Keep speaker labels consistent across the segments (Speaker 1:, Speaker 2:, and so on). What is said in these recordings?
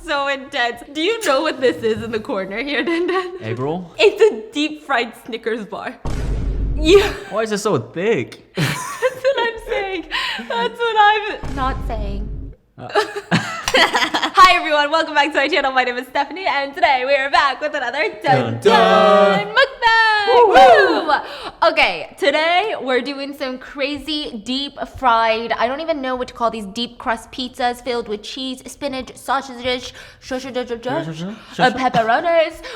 Speaker 1: so intense. Do you know what this is in the corner here, Dan?
Speaker 2: Egg roll?
Speaker 1: It's a deep fried Snickers bar. Yeah.
Speaker 2: Why is it so thick?
Speaker 1: That's what I'm saying. That's what I'm not saying. Hi everyone, welcome back to my channel. My name is Stephanie and today we are back with another dun dun mukbang. Woo! Okay, today we're doing some crazy deep fried, I don't even know what to call these, deep crust pizzas filled with cheese, spinach, sausages, pepperonis.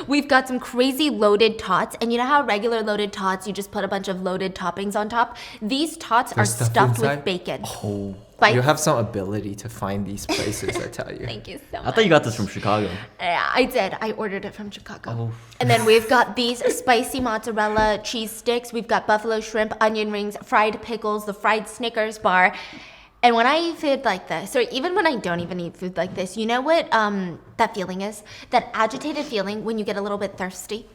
Speaker 1: We've got some crazy loaded tots, and you know how regular loaded tots you just put a bunch of loaded toppings on top? These tots are stuffed with bacon.
Speaker 3: Oh. You have some ability to find these places, I tell you.
Speaker 1: Thank you so much.
Speaker 2: I thought you got this from Chicago.
Speaker 1: Yeah, I did. I ordered it from Chicago.
Speaker 2: Oh.
Speaker 1: And then we've got these spicy mozzarella cheese sticks. We've got buffalo shrimp, onion rings, fried pickles, the fried Snickers bar. And when I eat food like this, or even when I don't even eat food like this, you know what that feeling is? That agitated feeling when you get a little bit thirsty.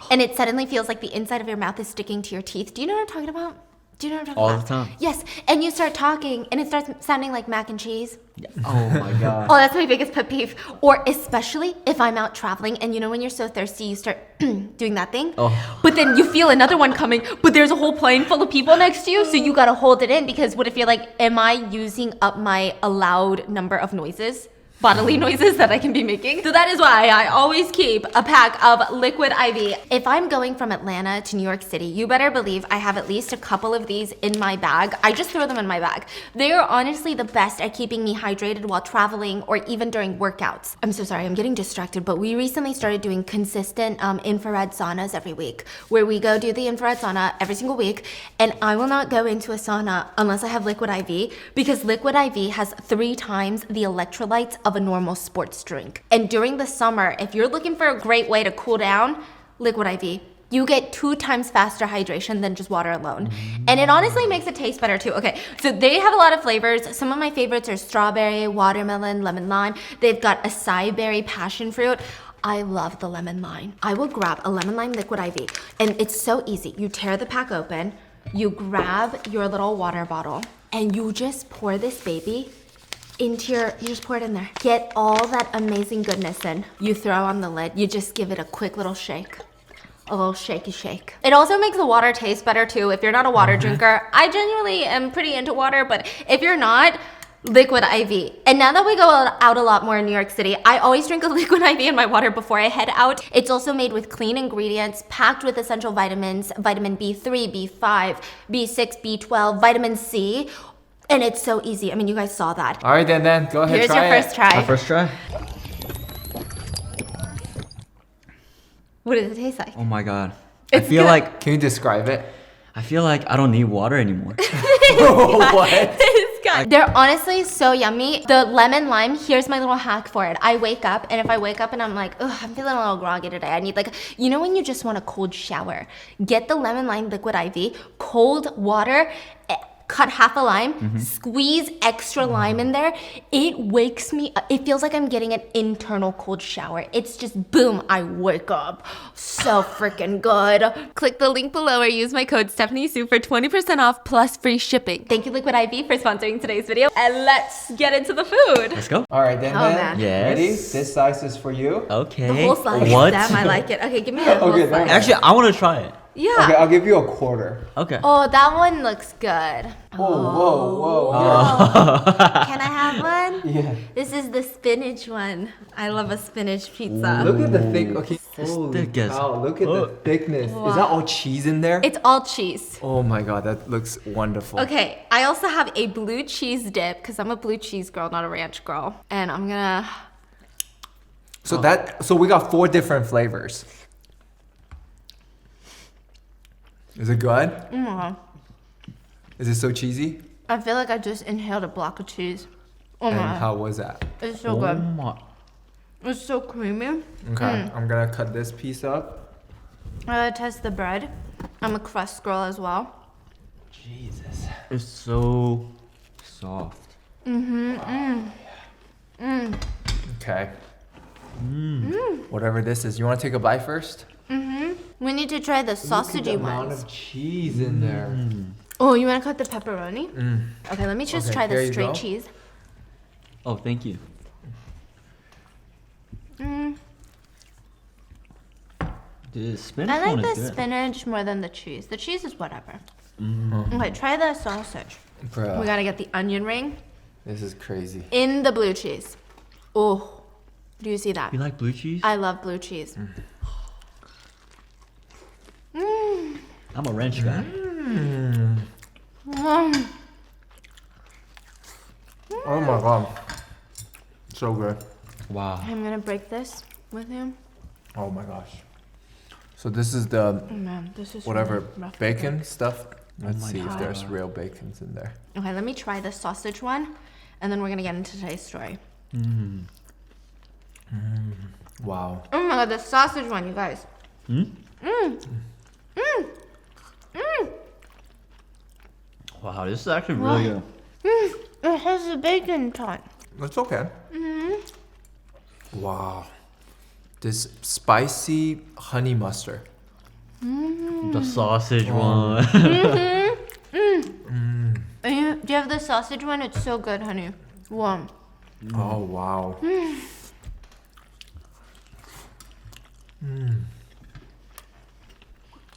Speaker 1: And it suddenly feels like the inside of your mouth is sticking to your teeth. Do you know what I'm talking about? Do you know what I'm talking about?
Speaker 2: All the time.
Speaker 1: Yes, and you start talking and it starts sounding like mac and cheese.
Speaker 2: Yeah. Oh my god.
Speaker 1: Oh, that's my biggest pet peeve. Or especially if I'm out traveling and you know when you're so thirsty, you start doing that thing. Oh. But then you feel another one coming, but there's a whole plane full of people next to you, so you gotta hold it in because what if you're like, am I using up my allowed number of noises? Bodily noises that I can be making. So that is why I always keep a pack of liquid IV. If I'm going from Atlanta to New York City, you better believe I have at least a couple of these in my bag. I just throw them in my bag. They are honestly the best at keeping me hydrated while traveling or even during workouts. I'm so sorry, I'm getting distracted, but we recently started doing consistent infrared saunas every week, where we go do the infrared sauna every single week, and I will not go into a sauna unless I have liquid IV, because liquid IV has 3 times the electrolytes of a normal sports drink. And during the summer, if you're looking for a great way to cool down, liquid IV. You get 2 times faster hydration than just water alone. And it honestly makes it taste better too. Okay, so they have a lot of flavors. Some of my favorites are strawberry, watermelon, lemon lime. They've got acai berry, passion fruit. I love the lemon lime. I will grab a lemon lime liquid IV, and it's so easy. You tear the pack open, you grab your little water bottle, and you just pour this baby into you just pour it in there. Get all that amazing goodness in. You throw on the lid. You just give it a quick little shake. A little shaky shake. It also makes the water taste better too. If you're not a water drinker, I genuinely am pretty into water, but if you're not, liquid IV. And now that we go out a lot more in New York City, I always drink a liquid IV in my water before I head out. It's also made with clean ingredients, packed with essential vitamins, vitamin B3, B5, B6, B12, vitamin C. And it's so easy. I mean, you guys saw that.
Speaker 3: All right, then, go ahead.
Speaker 1: Here's
Speaker 3: try
Speaker 1: your first try.
Speaker 2: My first try?
Speaker 1: What does it taste like?
Speaker 2: Oh my god.
Speaker 1: It's
Speaker 2: I feel
Speaker 1: good.
Speaker 2: like,
Speaker 3: Can you describe it?
Speaker 2: I feel like I don't need water anymore.
Speaker 3: What?
Speaker 1: They're honestly so yummy. The lemon lime, here's my little hack for it. I wake up, and if I wake up and I'm like, ugh, I'm feeling a little groggy today. I need you know when you just want a cold shower? Get the lemon lime liquid IV, cold water, cut half a lime, squeeze extra lime in there. It wakes me up. It feels like I'm getting an internal cold shower. It's just boom, I wake up. So freaking good. Click the link below or use my code StephanieSue for 20% off plus free shipping. Thank you, Liquid IV, for sponsoring today's video. And let's get into the food.
Speaker 2: Let's go.
Speaker 3: All right, then.
Speaker 1: Man.
Speaker 2: Yes.
Speaker 3: Ready? This slice is for you.
Speaker 2: Okay.
Speaker 1: The whole slice.
Speaker 2: What?
Speaker 1: Damn, I like it. Okay, give me the whole
Speaker 3: Okay,
Speaker 1: slice.
Speaker 2: Actually, I want to try it.
Speaker 1: Yeah.
Speaker 3: Okay, I'll give you a quarter.
Speaker 2: Okay.
Speaker 1: Oh, that one looks good.
Speaker 3: Whoa.
Speaker 1: Can I have one?
Speaker 3: Yeah.
Speaker 1: This is the spinach one. I love a spinach pizza.
Speaker 3: Look at the thick. Okay.
Speaker 2: This
Speaker 3: Holy
Speaker 2: thick is-
Speaker 3: cow, look at the thickness.
Speaker 1: Wow.
Speaker 3: Is that all cheese in there?
Speaker 1: It's all cheese.
Speaker 3: Oh my god, that looks wonderful.
Speaker 1: Okay, I also have a blue cheese dip because I'm a blue cheese girl, not a ranch girl. And I'm gonna...
Speaker 3: So we got 4 different flavors. Is it good? Is it so cheesy?
Speaker 1: I feel like I just inhaled a block of cheese. Oh
Speaker 3: And
Speaker 1: my.
Speaker 3: how was that?
Speaker 1: It's so good.
Speaker 2: my.
Speaker 1: It's so creamy.
Speaker 3: Okay, I'm gonna cut this piece up.
Speaker 1: I gotta test the bread. I'm a crust girl as well.
Speaker 3: Jesus.
Speaker 2: It's so soft.
Speaker 3: Okay. Whatever this is, you want to take a bite first?
Speaker 1: We need to try the
Speaker 3: Look at the
Speaker 1: sausagey
Speaker 3: amount
Speaker 1: ones.
Speaker 3: of cheese in there.
Speaker 1: Oh, you want to cut the pepperoni? Okay, let me just
Speaker 3: Okay,
Speaker 1: try
Speaker 3: here
Speaker 1: the
Speaker 3: you
Speaker 1: straight
Speaker 3: go.
Speaker 1: cheese.
Speaker 2: Oh, thank you. The spinach
Speaker 1: I like
Speaker 2: one
Speaker 1: the
Speaker 2: is good.
Speaker 1: spinach more than the cheese. The cheese is whatever. Okay, try the sausage.
Speaker 3: Bruh,
Speaker 1: We gotta get the onion ring
Speaker 3: this is crazy.
Speaker 1: in the blue cheese. Oh, do you see that?
Speaker 2: You like blue cheese?
Speaker 1: I love blue cheese.
Speaker 2: I'm a ranch guy.
Speaker 3: Oh my god. So good.
Speaker 2: Wow.
Speaker 1: I'm gonna break this with you.
Speaker 3: Oh my gosh. So this is the
Speaker 1: Oh man, this is
Speaker 3: whatever
Speaker 1: really rough to
Speaker 3: bacon stuff. Let's
Speaker 2: my
Speaker 3: see if
Speaker 2: God.
Speaker 3: there's real bacons in there.
Speaker 1: break. Okay, let me try the sausage one, and then we're gonna get into today's story.
Speaker 3: Wow.
Speaker 1: Oh my god, the sausage one, you guys.
Speaker 2: Wow, this is actually really good.
Speaker 1: It has the bacon top.
Speaker 3: That's okay. Wow. This spicy honey mustard.
Speaker 2: The sausage one.
Speaker 1: Do you have the sausage one? It's so good, honey. Wow.
Speaker 3: Oh wow.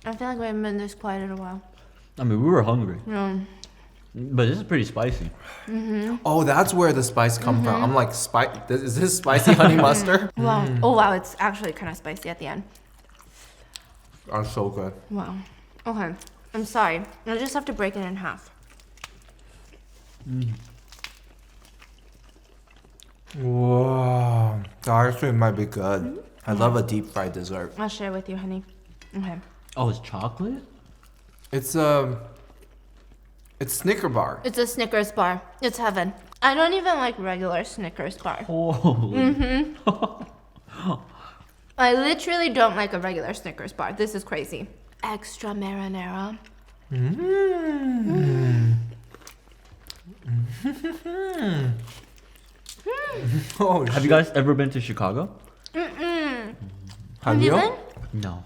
Speaker 1: I feel like we haven't been this quiet in a while.
Speaker 2: I mean, we were hungry.
Speaker 1: Yeah.
Speaker 2: But this is pretty spicy.
Speaker 3: Oh, that's where the spice come from. I'm like, is this spicy honey mustard?
Speaker 1: Wow. Oh wow, it's actually kind of spicy at the end.
Speaker 3: Are so good.
Speaker 1: Wow. Okay. I'm sorry. I just have to break it in half.
Speaker 3: Wow. That actually might be good. I love a deep fried dessert.
Speaker 1: I'll share with you, honey. Okay.
Speaker 2: Oh, it's chocolate?
Speaker 3: It's Snicker bar.
Speaker 1: It's a Snickers bar. It's heaven. I don't even like regular Snickers bar.
Speaker 2: Holy.
Speaker 1: I literally don't like a regular Snickers bar. This is crazy. Extra marinara.
Speaker 3: Oh,
Speaker 2: Have you guys ever been to Chicago?
Speaker 3: Have you?
Speaker 1: been?
Speaker 2: No.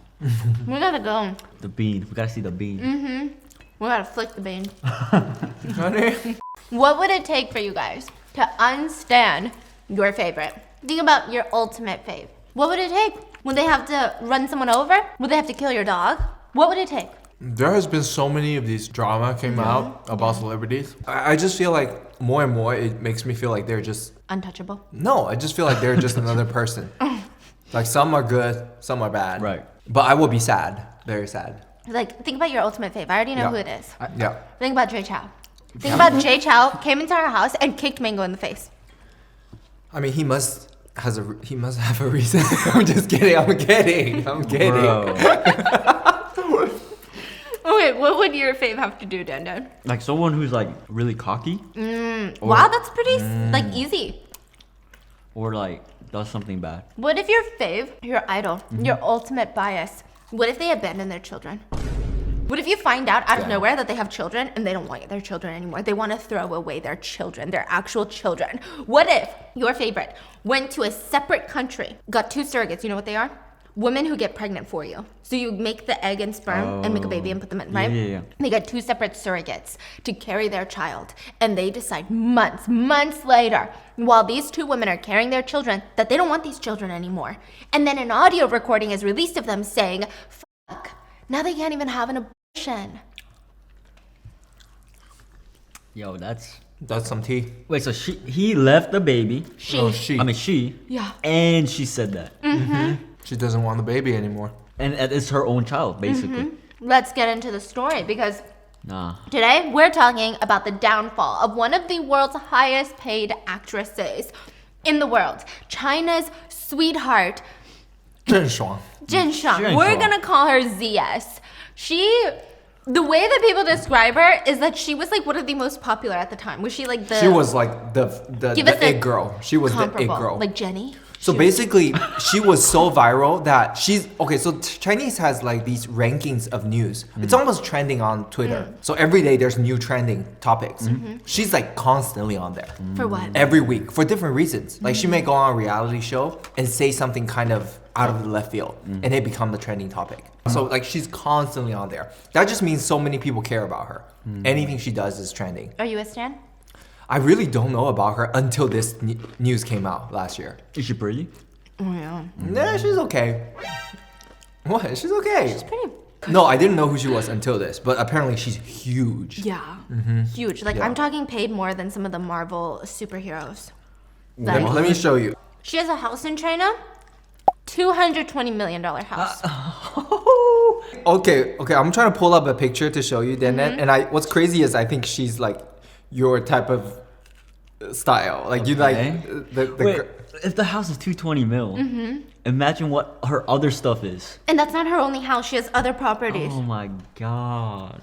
Speaker 1: We gotta go.
Speaker 2: The bean. We gotta see the bean.
Speaker 1: We gotta flick the bean.
Speaker 3: Honey?
Speaker 1: What would it take for you guys to unstand your favorite? Think about your ultimate fave. What would it take? Would they have to run someone over? Would they have to kill your dog? What would it take?
Speaker 3: There has been so many of these drama came out about celebrities. I just feel like more and more it makes me feel like they're just
Speaker 1: Untouchable.
Speaker 3: no. I just feel like they're just another person. Like some are good, some are bad.
Speaker 2: Right.
Speaker 3: But I will be sad, very sad.
Speaker 1: Like, think about your ultimate fave. I already know
Speaker 3: Yeah.
Speaker 1: who it is.
Speaker 3: Yeah.
Speaker 1: Think about Jay Chow. Think about Jay Chow came into our house and kicked Mango in the face.
Speaker 3: I mean, he must have a reason. I'm just kidding. I'm kidding.
Speaker 2: Bro.
Speaker 1: Okay, what would your fave have to do, Dan Dan?
Speaker 2: Like someone who's like really cocky
Speaker 1: Wow, that's pretty like easy.
Speaker 2: or like does something bad.
Speaker 1: What if your fave, your idol, your ultimate bias, what if they abandon their children? What if you find out of
Speaker 3: Yeah.
Speaker 1: nowhere that they have children and they don't want their children anymore? They want to throw away their children, their actual children. What if your favorite went to a separate country, got two surrogates? You know what they are? Women who get pregnant for you. So you make the egg and sperm and make a baby and put them in, right?
Speaker 2: Yeah.
Speaker 1: They get two separate surrogates to carry their child. And they decide months later, while these two women are carrying their children, that they don't want these children anymore. And then an audio recording is released of them saying, fuck, now they can't even have an abortion.
Speaker 2: Yo, that's
Speaker 3: Some tea.
Speaker 2: wait. So he left the baby.
Speaker 3: She.
Speaker 2: I mean she.
Speaker 1: Yeah.
Speaker 2: And she said that.
Speaker 3: She doesn't want the baby anymore.
Speaker 2: And it's her own child, basically.
Speaker 1: Let's get into the story because
Speaker 2: Nah.
Speaker 1: today we're talking about the downfall of one of the world's highest paid actresses in the world, China's sweetheart,
Speaker 3: ZhengShuang.
Speaker 1: ZhengShuang.
Speaker 2: Zheng
Speaker 1: We're
Speaker 2: Shuang.
Speaker 1: gonna call her ZS. The way that people describe her is that she was like one of the most popular at the time. Was she like the?
Speaker 3: She was like the
Speaker 1: Give us
Speaker 3: it
Speaker 1: a
Speaker 3: girl. She was the it
Speaker 1: comparable,
Speaker 3: girl.
Speaker 1: like Jenny.
Speaker 3: So basically, she was so viral that she's okay. So Chinese has like these rankings of news. It's almost trending on Twitter. So every day there's new trending topics. She's like constantly on there.
Speaker 1: For what?
Speaker 3: Every week for different reasons. Like she may go on a reality show and say something kind of out of the left field, and it become the trending topic. So like she's constantly on there. That just means so many people care about her. Anything she does is trending.
Speaker 1: Are you a stan?
Speaker 3: I really don't know about her until this news came out last year.
Speaker 2: Is she pretty?
Speaker 1: Oh yeah.
Speaker 3: Yeah, she's okay. What? She's okay.
Speaker 1: She's pretty.
Speaker 3: No, I didn't know who she was until this, but apparently she's huge.
Speaker 1: Yeah. Huge. Like
Speaker 3: Yeah.
Speaker 1: I'm talking paid more than some of the Marvel superheroes.
Speaker 3: Let me show you.
Speaker 1: She has a house in China. $220 million house.
Speaker 3: Okay, I'm trying to pull up a picture to show you, then, and what's crazy is I think she's like your type of style. Like you like the
Speaker 2: Wait, if the house is 220 mil, imagine what her other stuff is.
Speaker 1: And that's not her only house. She has other properties.
Speaker 2: Oh my god.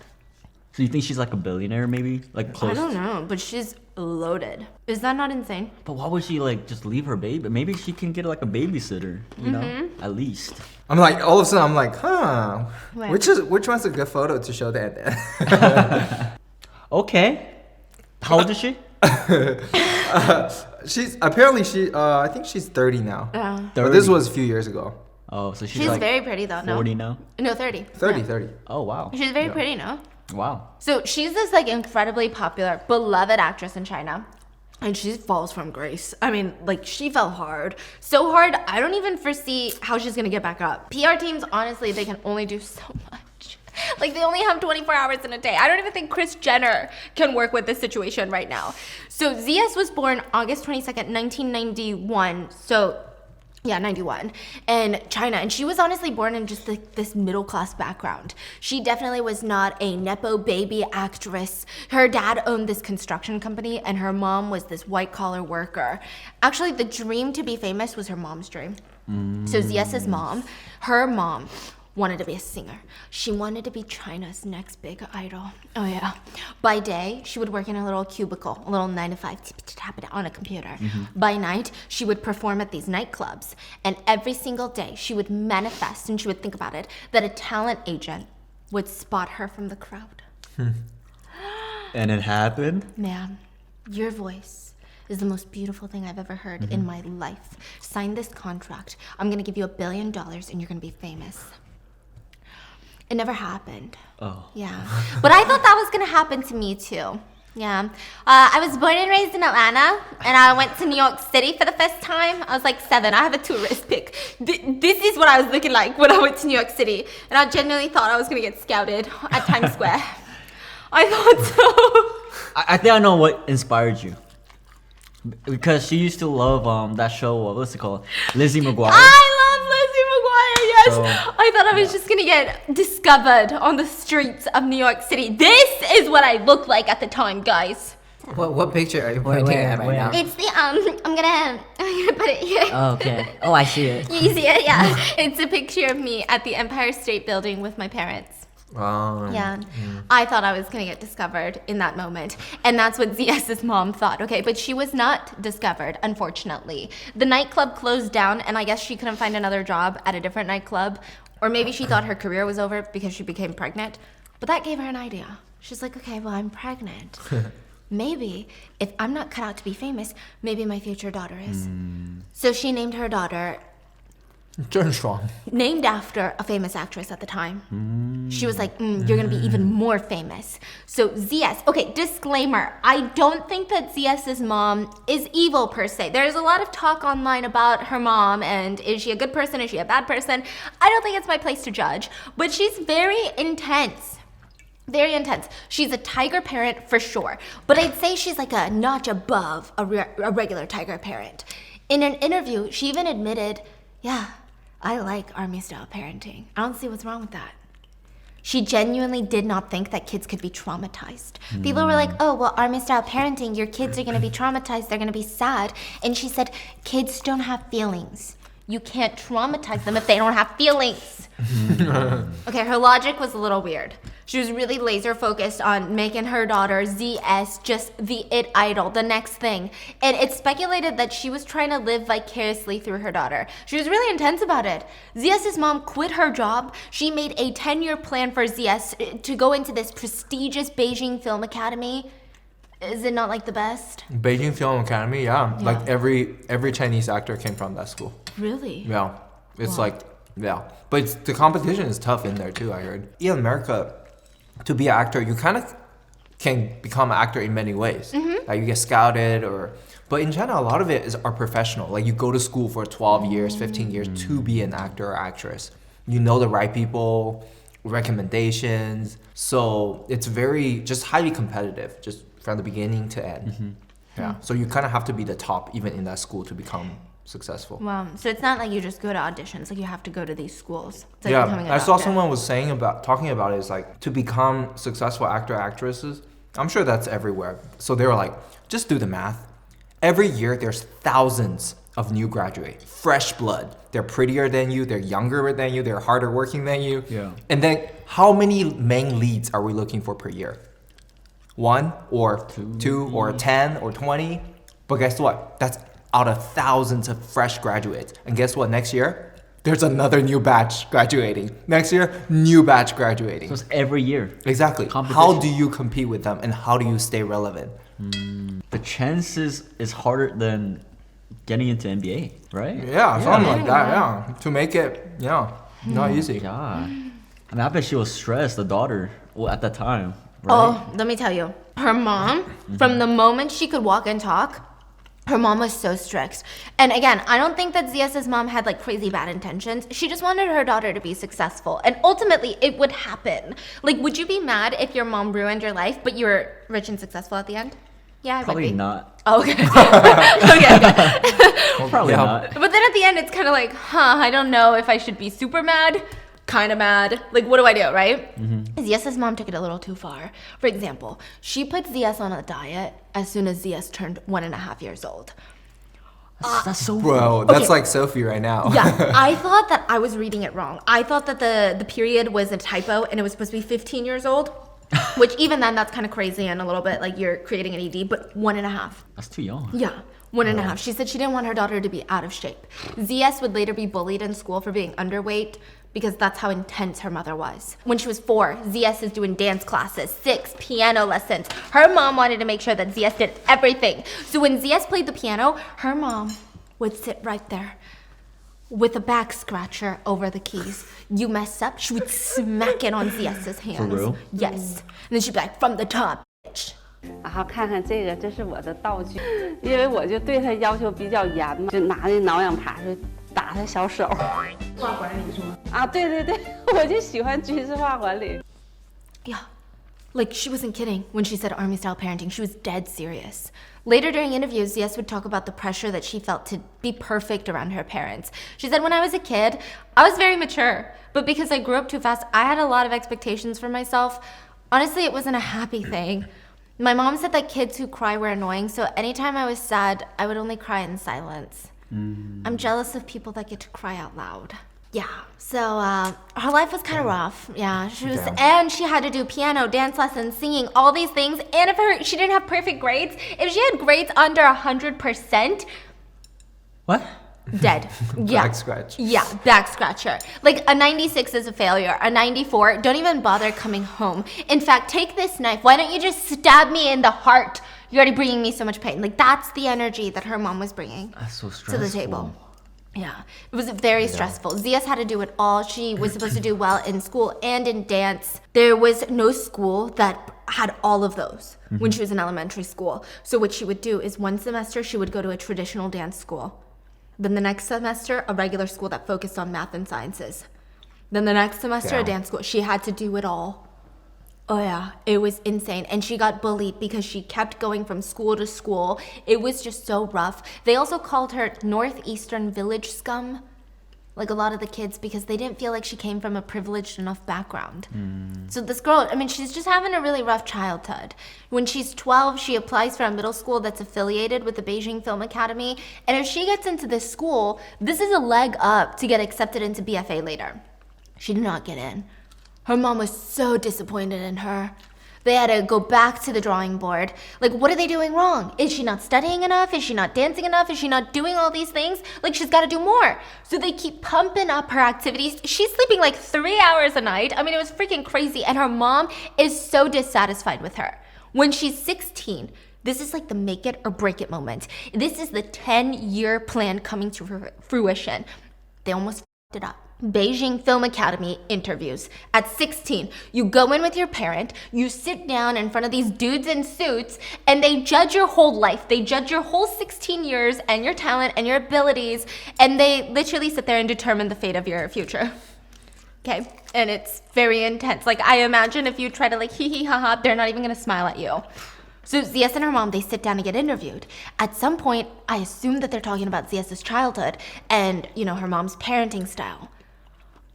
Speaker 2: So you think she's like a billionaire, maybe? Like close?
Speaker 1: I don't know, but she's loaded. Is that not insane?
Speaker 2: But why would she like just leave her baby? Maybe she can get like a babysitter, you know, at least.
Speaker 3: I'm like, all of a sudden I'm like, huh?
Speaker 1: Right.
Speaker 3: Which one's a good photo to show that?
Speaker 2: Okay. How old is she?
Speaker 3: She's apparently I think she's 30 now. But this was a few years ago.
Speaker 2: Oh, so she's
Speaker 1: She's
Speaker 2: like
Speaker 1: very pretty though, no?
Speaker 2: 40 now?
Speaker 1: No, 30.
Speaker 3: 30,
Speaker 1: Yeah.
Speaker 3: 30.
Speaker 2: Oh, wow.
Speaker 1: She's very pretty, no?
Speaker 2: Wow.
Speaker 1: So she's this like incredibly popular, beloved actress in China. And she falls from grace. I mean, like she fell hard. So hard, I don't even foresee how she's gonna get back up. PR teams, honestly, they can only do so much. Like they only have 24 hours in a day. I don't even think Kris Jenner can work with this situation right now. So ZS was born August 22nd, 1991. So yeah, 91, in China. And she was honestly born in just this middle-class background. She definitely was not a Nepo baby actress. Her dad owned this construction company, and her mom was this white-collar worker. Actually, the dream to be famous was her mom's dream. So ZS's mom, her mom, wanted to be a singer. She wanted to be China's next big idol. Oh yeah. By day, she would work in a little cubicle, a little 9 to 5, on a computer. By night, she would perform at these nightclubs. And every single day, she would manifest, and she would think about it, that a talent agent would spot her from the crowd.
Speaker 2: And it happened?
Speaker 1: Ma'am, your voice is the most beautiful thing I've ever heard in my life. Sign this contract. I'm gonna give you $1 billion and you're gonna be famous. It never happened.
Speaker 2: Oh.
Speaker 1: Yeah. But I thought that was gonna happen to me too. Yeah. I was born and raised in Atlanta, and I went to New York City for the first time. I was like 7. I have a tourist pic. This is what I was looking like when I went to New York City. And I genuinely thought I was gonna get scouted at Times Square. I thought so.
Speaker 2: I think I know what inspired you. Because she used to love that show, what's it called? Lizzie McGuire.
Speaker 1: I love Lizzie McGuire, yes.
Speaker 2: So,
Speaker 1: I thought I was just gonna get discovered on the streets of New York City. This is what I looked like at the time, guys.
Speaker 4: What picture are you pointing at right now?
Speaker 1: It's the I'm gonna put it here.
Speaker 4: Oh, okay. Oh, I see it.
Speaker 1: You see it? Yeah. It's a picture of me at the Empire State Building with my parents. Yeah. I thought I was gonna get discovered in that moment. And that's what ZS's mom thought. Okay, but she was not discovered, unfortunately. The nightclub closed down, and I guess she couldn't find another job at a different nightclub. Or maybe she thought her career was over because she became pregnant. But that gave her an idea. She's like, okay, well, I'm pregnant. Maybe if I'm not cut out to be famous, maybe my future daughter is. So she named her daughter
Speaker 3: Zheng Shuang.
Speaker 1: named after a famous actress at the time. She was like, you're gonna be even more famous. So ZS, okay, disclaimer, I don't think that ZS's mom is evil per se. There's a lot of talk online about her mom and is she a good person, is she a bad person? I don't think it's my place to judge, but she's very intense. Very intense. She's a tiger parent for sure, but I'd say she's like a notch above a regular tiger parent. In an interview, she even admitted, yeah, I like army-style parenting. I don't see what's wrong with that. She genuinely did not think that kids could be traumatized. People were like, oh, well, army-style parenting, your kids are going to be traumatized, they're going to be sad. And she said, kids don't have feelings. You can't traumatize them if they don't have feelings. Okay, her logic was a little weird. She was really laser focused on making her daughter ZS just the it idol, the next thing. And it's speculated that she was trying to live vicariously through her daughter. She was really intense about it. ZS's mom quit her job. She made a 10-year plan for ZS to go into this prestigious Beijing Film Academy. Is it not like the best?
Speaker 3: Beijing Film Academy, yeah. Like every Chinese actor came from that school.
Speaker 1: Really?
Speaker 3: Yeah. It's like, yeah. But the competition is tough in there too, I heard. In America, to be an actor, you kind of can become an actor in many ways. Like you get scouted or But in China, a lot of it are professional. Like you go to school for 12 years, 15 years to be an actor or actress. You know the right people, recommendations. So it's very just highly competitive, just from the beginning to end. Yeah. So you kind of have to be the top even in that school to become successful.
Speaker 1: Wow. So it's not like you just go to auditions. Like you have to go to these schools. It's like
Speaker 3: Yeah.
Speaker 1: becoming a
Speaker 3: I saw
Speaker 1: doctor.
Speaker 3: someone was talking about it is like to become successful actresses. I'm sure that's everywhere. So they were like, just do the math. Every year there's thousands of new graduates, fresh blood. They're prettier than you, they're younger than you, they're harder working than you.
Speaker 2: Yeah.
Speaker 3: And then how many main leads are we looking for per year? 1 or 2 or 10 or 20? But guess what? That's out of thousands of fresh graduates. And guess what? Next year, there's another new batch graduating. Next year, new batch graduating.
Speaker 2: So it's every year.
Speaker 3: Exactly.
Speaker 2: Competition.
Speaker 3: How do you compete with them and how do you stay relevant?
Speaker 2: The chances is harder than getting into NBA, right?
Speaker 3: Yeah, something like that, yeah. To make it, not easy.
Speaker 2: God. I mean, I bet she was stressed, the daughter, at that time, right?
Speaker 1: Oh, let me tell you. Her mom, from the moment she could walk and talk, her mom was so strict. And again, I don't think that ZS's mom had like crazy bad intentions. She just wanted her daughter to be successful. And ultimately, it would happen. Like, would you be mad if your mom ruined your life, but you were rich and successful at the end? Yeah, I would
Speaker 2: Probably
Speaker 1: be.
Speaker 2: not.
Speaker 1: Oh, okay. Okay.
Speaker 2: Well, probably not.
Speaker 1: But then at the end, it's kind of like, I don't know if I should be super mad, kind of mad. Like, what do I do, right? ZS's mom took it a little too far. For example, she put ZS on a diet as soon as ZS turned 1.5 years old.
Speaker 2: That's so
Speaker 3: Bro, that's like Sophie right now.
Speaker 1: Yeah, I thought that I was reading it wrong. I thought that the period was a typo and it was supposed to be 15 years old. Which even then, that's kind of crazy and a little bit like you're creating an ED, but 1.5.
Speaker 2: That's too young.
Speaker 1: Yeah, 1.5. She said she didn't want her daughter to be out of shape. ZS would later be bullied in school for being underweight because that's how intense her mother was. When she was 4, ZS is doing dance classes, 6, piano lessons. Her mom wanted to make sure that ZS did everything. So when ZS played the piano, her mom would sit right there with a back scratcher over the keys. You mess up, she would smack it on ZS's hands.
Speaker 2: For real?
Speaker 1: Yes. And then she'd be like, from the top, bitch.
Speaker 5: 然后看看这个，这是我的道具，因为我就对他要求比较严嘛，就拿那挠痒耙去打他小手。画管理是吗？啊，对对对，我就喜欢军事化管理。
Speaker 1: Yeah. Like, she wasn't kidding when she said army-style parenting. She was dead serious. Later during interviews, ZS would talk about the pressure that she felt to be perfect around her parents. She said, when I was a kid, I was very mature. But because I grew up too fast, I had a lot of expectations for myself. Honestly, it wasn't a happy thing. My mom said that kids who cry were annoying, so anytime I was sad, I would only cry in silence. I'm jealous of people that get to cry out loud. Yeah, so her life was kind of rough. Yeah, and she had to do piano, dance lessons, singing, all these things. And if she didn't have perfect grades, if she had grades under 100%,
Speaker 2: What?
Speaker 1: dead. Yeah.
Speaker 3: Back scratch.
Speaker 1: Yeah, back scratcher. Like a 96 is a failure. A 94, don't even bother coming home. In fact, take this knife. Why don't you just stab me in the heart? You're already bringing me so much pain. Like that's the energy that her mom was bringing
Speaker 2: That's so
Speaker 1: to
Speaker 2: stressful.
Speaker 1: the table. Yeah, it was very stressful. ZS had to do it all. She was supposed to do well in school and in dance. There was no school that had all of those when she was in elementary school. So what she would do is one semester she would go to a traditional dance school. Then the next semester, a regular school that focused on math and sciences. Then the next semester, a
Speaker 3: Damn.
Speaker 1: dance school. She had to do it all. Oh yeah, it was insane. And she got bullied because she kept going from school to school. It was just so rough. They also called her Northeastern Village Scum, like a lot of the kids, because they didn't feel like she came from a privileged enough background. So this girl, I mean, she's just having a really rough childhood. When she's 12, she applies for a middle school that's affiliated with the Beijing Film Academy. And if she gets into this school, this is a leg up to get accepted into BFA later. She did not get in. Her mom was so disappointed in her. They had to go back to the drawing board. Like, what are they doing wrong? Is she not studying enough? Is she not dancing enough? Is she not doing all these things? Like, she's got to do more. So they keep pumping up her activities. She's sleeping like 3 hours a night. I mean, it was freaking crazy. And her mom is so dissatisfied with her. When she's 16, this is like the make it or break it moment. This is the 10-year plan coming to fruition. They almost f***ed it up. Beijing Film Academy interviews. At 16, you go in with your parent, you sit down in front of these dudes in suits, and they judge your whole life. They judge your whole 16 years and your talent and your abilities, and they literally sit there and determine the fate of your future. Okay, and it's very intense. Like, I imagine if you try to like hee hee ha ha, they're not even gonna smile at you. So ZS and her mom, they sit down and get interviewed. At some point, I assume that they're talking about ZS's childhood and, you know, her mom's parenting style.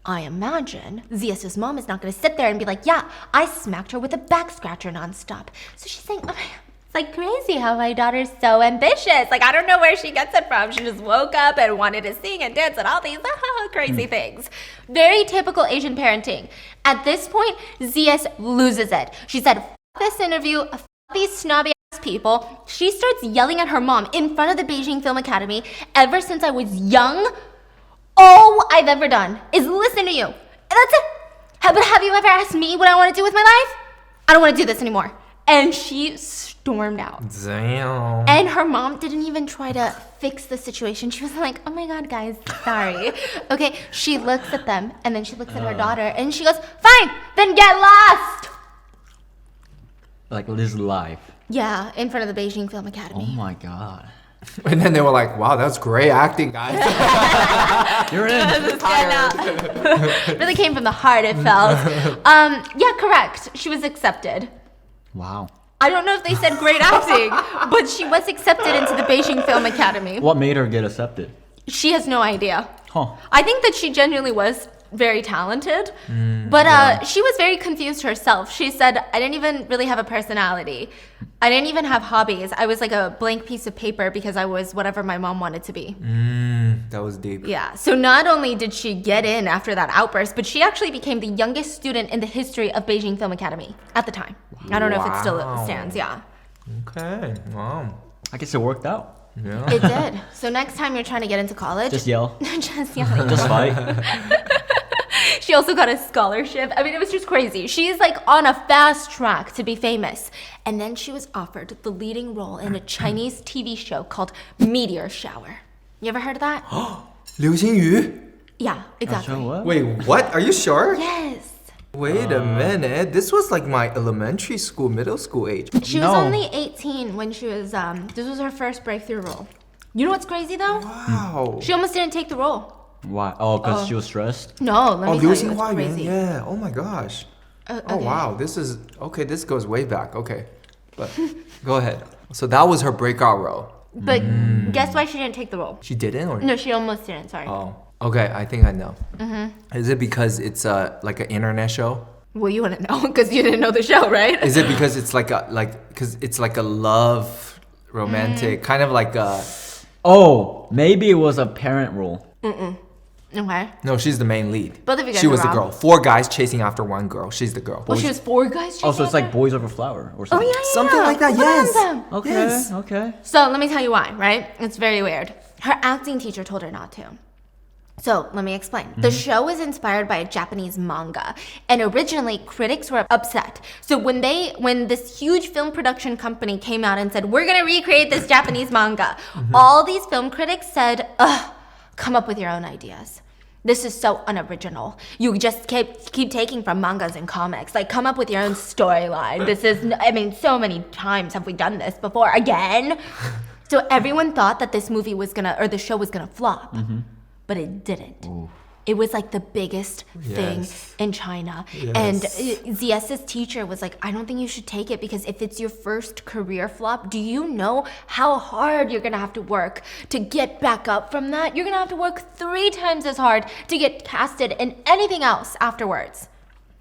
Speaker 1: I imagine ZS's mom is not gonna sit there and be like, yeah, I smacked her with a back scratcher nonstop. So she's saying, oh, it's like crazy how my daughter's so ambitious. Like, I don't know where she gets it from. She just woke up and wanted to sing and dance and all these crazy things. Very typical Asian parenting. At this point, ZS loses it. She said, F this interview, F these snobby ass people. She starts yelling at her mom in front of the Beijing Film Academy. Ever since I was young, all I've ever done is listen to you. And that's it. But have you ever asked me what I want to do with my life? I don't want to do this anymore. And she stormed out.
Speaker 3: Damn.
Speaker 1: And her mom didn't even try to fix the situation. She was like, oh my God, guys, sorry. Okay, she looks at them, and then she looks at her daughter, and she goes, fine, then get lost.
Speaker 2: Like this live.
Speaker 1: Yeah, in front of the Beijing Film
Speaker 2: Oh
Speaker 1: Academy.
Speaker 2: my god.
Speaker 3: And then they were like, wow, that's great acting, guys.
Speaker 2: You're in.
Speaker 1: Really came from the heart, it felt. Yeah, correct. She was accepted.
Speaker 2: Wow.
Speaker 1: I don't know if they said great acting, but she was accepted into the Beijing Film Academy.
Speaker 2: What made her get accepted?
Speaker 1: She has no idea.
Speaker 2: Huh.
Speaker 1: I think that she genuinely was very talented, but she was very confused herself. She said, I didn't even really have a personality. I didn't even have hobbies. I was like a blank piece of paper because I was whatever my mom wanted to be.
Speaker 3: That was deep.
Speaker 1: Yeah, so not only did she get in after that outburst, but she actually became the youngest student in the history of Beijing Film Academy at the time. I don't know if it still stands, yeah.
Speaker 3: Okay, wow.
Speaker 2: I guess it worked out.
Speaker 3: Yeah.
Speaker 1: It did. So next time you're trying to get into college,
Speaker 2: Just yell.
Speaker 1: just yelling.
Speaker 2: Just fight.
Speaker 1: She also got a scholarship. I mean, it was just crazy. She's like on a fast track to be famous. And then she was offered the leading role in a Chinese TV show called Meteor Shower. You ever heard of that?
Speaker 3: 流星雨?
Speaker 1: Yeah, exactly.
Speaker 2: So what?
Speaker 3: Wait, what? Are you sure?
Speaker 1: Yes.
Speaker 3: Wait a minute. This was like my elementary school, middle school age.
Speaker 1: She was
Speaker 2: No.
Speaker 1: only 18 when she was, this was her first breakthrough role. You know what's crazy though?
Speaker 3: Wow.
Speaker 1: She almost didn't take the role.
Speaker 2: Why? Oh, because she was stressed?
Speaker 1: No, let me tell you, it's
Speaker 3: 流星花园,
Speaker 1: crazy.
Speaker 3: yeah. Oh my gosh. Oh
Speaker 1: okay.
Speaker 3: wow, this is, okay, this goes way back. Okay, but go ahead. So that was her breakout role.
Speaker 1: But guess why she didn't take the role?
Speaker 3: She didn't or?
Speaker 1: No, she almost didn't, sorry.
Speaker 3: Oh, okay, I think I know. Is it because it's like an internet show?
Speaker 1: Well, you want to know because you didn't know the show, right?
Speaker 3: Is it because it's like a love romantic kind of like a?
Speaker 2: Oh, maybe it was a parent role.
Speaker 1: Okay.
Speaker 3: No, she's the main lead.
Speaker 1: Both of you guys
Speaker 3: She
Speaker 1: are
Speaker 3: was the
Speaker 1: wrong.
Speaker 3: girl. 4 guys chasing after 1 girl. She's the girl.
Speaker 1: Well, she was 4 guys.
Speaker 2: Oh, so it's
Speaker 1: chasing
Speaker 2: like
Speaker 1: after?
Speaker 2: Boys Over Flower or
Speaker 1: Oh
Speaker 2: something.
Speaker 1: yeah.
Speaker 3: Something like that,
Speaker 1: One of
Speaker 3: yes.
Speaker 1: them.
Speaker 2: Okay,
Speaker 3: Yes.
Speaker 2: okay.
Speaker 1: So let me tell you why, right? It's very weird. Her acting teacher told her not to. So let me explain. The show was inspired by a Japanese manga, and originally critics were upset. So when this huge film production company came out and said, we're gonna recreate this Japanese manga, all these film critics said, ugh, come up with your own ideas. This is so unoriginal. You just keep taking from mangas and comics. Like, come up with your own storyline. This is, I mean, so many times have we done this before. Again. So everyone thought that this movie was the show was gonna flop. But it didn't. Ooh. It was like the biggest thing in China.
Speaker 3: Yes.
Speaker 1: And ZS's teacher was like, I don't think you should take it because if it's your first career flop, do you know how hard you're gonna have to work to get back up from that? You're gonna have to work 3 times as hard to get casted in anything else afterwards.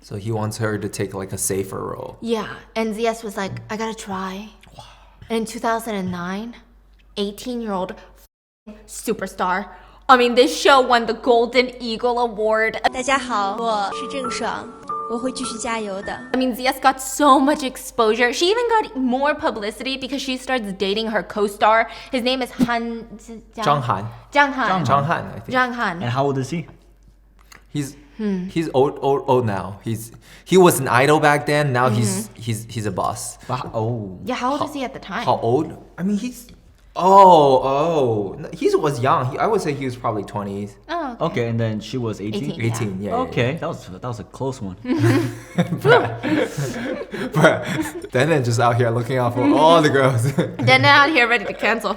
Speaker 3: So he wants her to take like a safer role.
Speaker 1: Yeah, and ZS was like, I gotta try. And in 2009, 18-year-old superstar. I mean, this show won the Golden Eagle Award.
Speaker 6: 大家好，我是郑爽，我会继续加油的。
Speaker 1: I mean, ZS got so much exposure. She even got more publicity because she starts dating her co-star. His name is
Speaker 3: Zhang Han.
Speaker 1: Zhang Han.
Speaker 3: Zhang Han, I think.
Speaker 1: Zhang Han.
Speaker 2: And how old is he?
Speaker 3: He's old now. He was an idol back then. Now he's a boss.
Speaker 2: Wow. Oh.
Speaker 1: Yeah, how old is he at the time?
Speaker 3: How old? I mean, he was young. I would say he was probably 20s.
Speaker 1: Oh, Oh,
Speaker 2: Okay, and then she was 18?
Speaker 1: 18.
Speaker 3: 18, yeah.
Speaker 2: Okay, that was a close one.
Speaker 3: But then just out here looking out for all the girls.
Speaker 1: Then out here ready to cancel.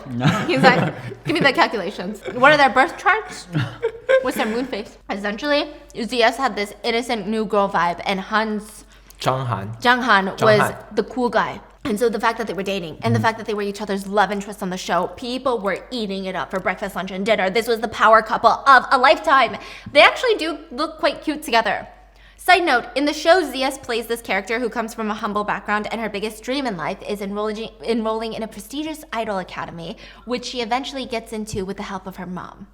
Speaker 1: He's like, give me the calculations. What are their birth charts? What's their moon phase? Essentially, ZS had this innocent new girl vibe, and Zheng Han was the cool guy. And so the fact that they were dating and the fact that they were each other's love interests on the show, people were eating it up for breakfast, lunch, and dinner. This was the power couple of a lifetime. They actually do look quite cute together. Side note, in the show, ZS plays this character who comes from a humble background, and her biggest dream in life is enrolling in a prestigious idol academy, which she eventually gets into with the help of her mom.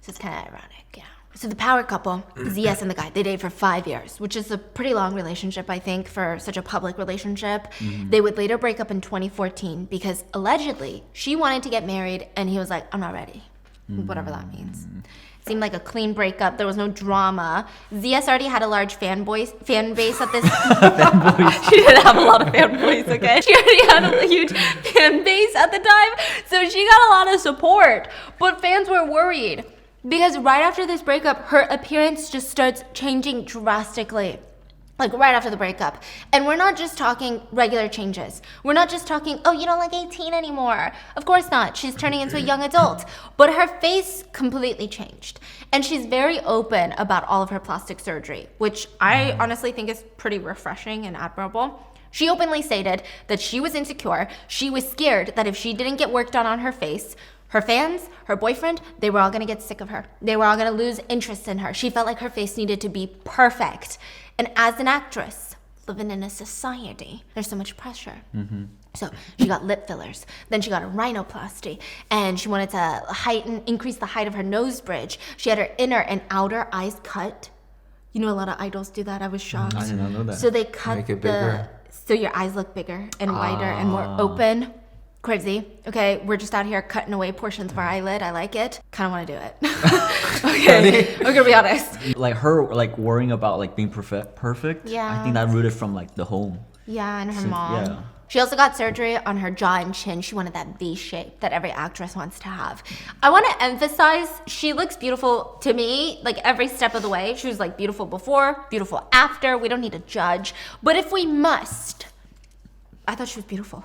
Speaker 1: So it's kind of ironic, yeah. So the power couple, ZS and the guy, they dated for 5 years, which is a pretty long relationship, I think, for such a public relationship. They would later break up in 2014 because allegedly she wanted to get married and he was like, I'm not ready, whatever that means. Seemed like a clean breakup. There was no drama. ZS already had a large fan base at this. She didn't have a lot of fanboys, okay? She already had a huge fan base at the time, so she got a lot of support. But fans were worried because right after this breakup, her appearance just starts changing drastically. Like right after the breakup. And we're not just talking regular changes. We're not just talking, oh, you don't look 18 anymore. Of course not. She's turning into a young adult. But her face completely changed. And she's very open about all of her plastic surgery, which I honestly think is pretty refreshing and admirable. She openly stated that she was insecure. She was scared that if she didn't get work done on her face, her fans, her boyfriend, they were all gonna get sick of her. They were all gonna lose interest in her. She felt like her face needed to be perfect. And as an actress, living in a society, there's so much pressure. So she got lip fillers, then she got a rhinoplasty, and she wanted to increase the height of her nose bridge. She had her inner and outer eyes cut. You know, a lot of idols do that. I was shocked.
Speaker 2: I did not know that.
Speaker 1: So they cut
Speaker 3: Make it bigger.
Speaker 1: so your eyes look bigger and wider and more open. Crazy. Okay, we're just out here cutting away portions of our eyelid. I like it. Kind of want to do it. Okay, I'm gonna be honest.
Speaker 2: Like her, like worrying about like being perfect.
Speaker 1: Yeah.
Speaker 2: I think that rooted from like the home.
Speaker 1: Yeah, and her mom.
Speaker 2: Yeah.
Speaker 1: She also got surgery on her jaw and chin. She wanted that V shape that every actress wants to have. I want to emphasize, she looks beautiful to me, like every step of the way. She was like beautiful before, beautiful after. We don't need to judge. But if we must, I thought she was beautiful.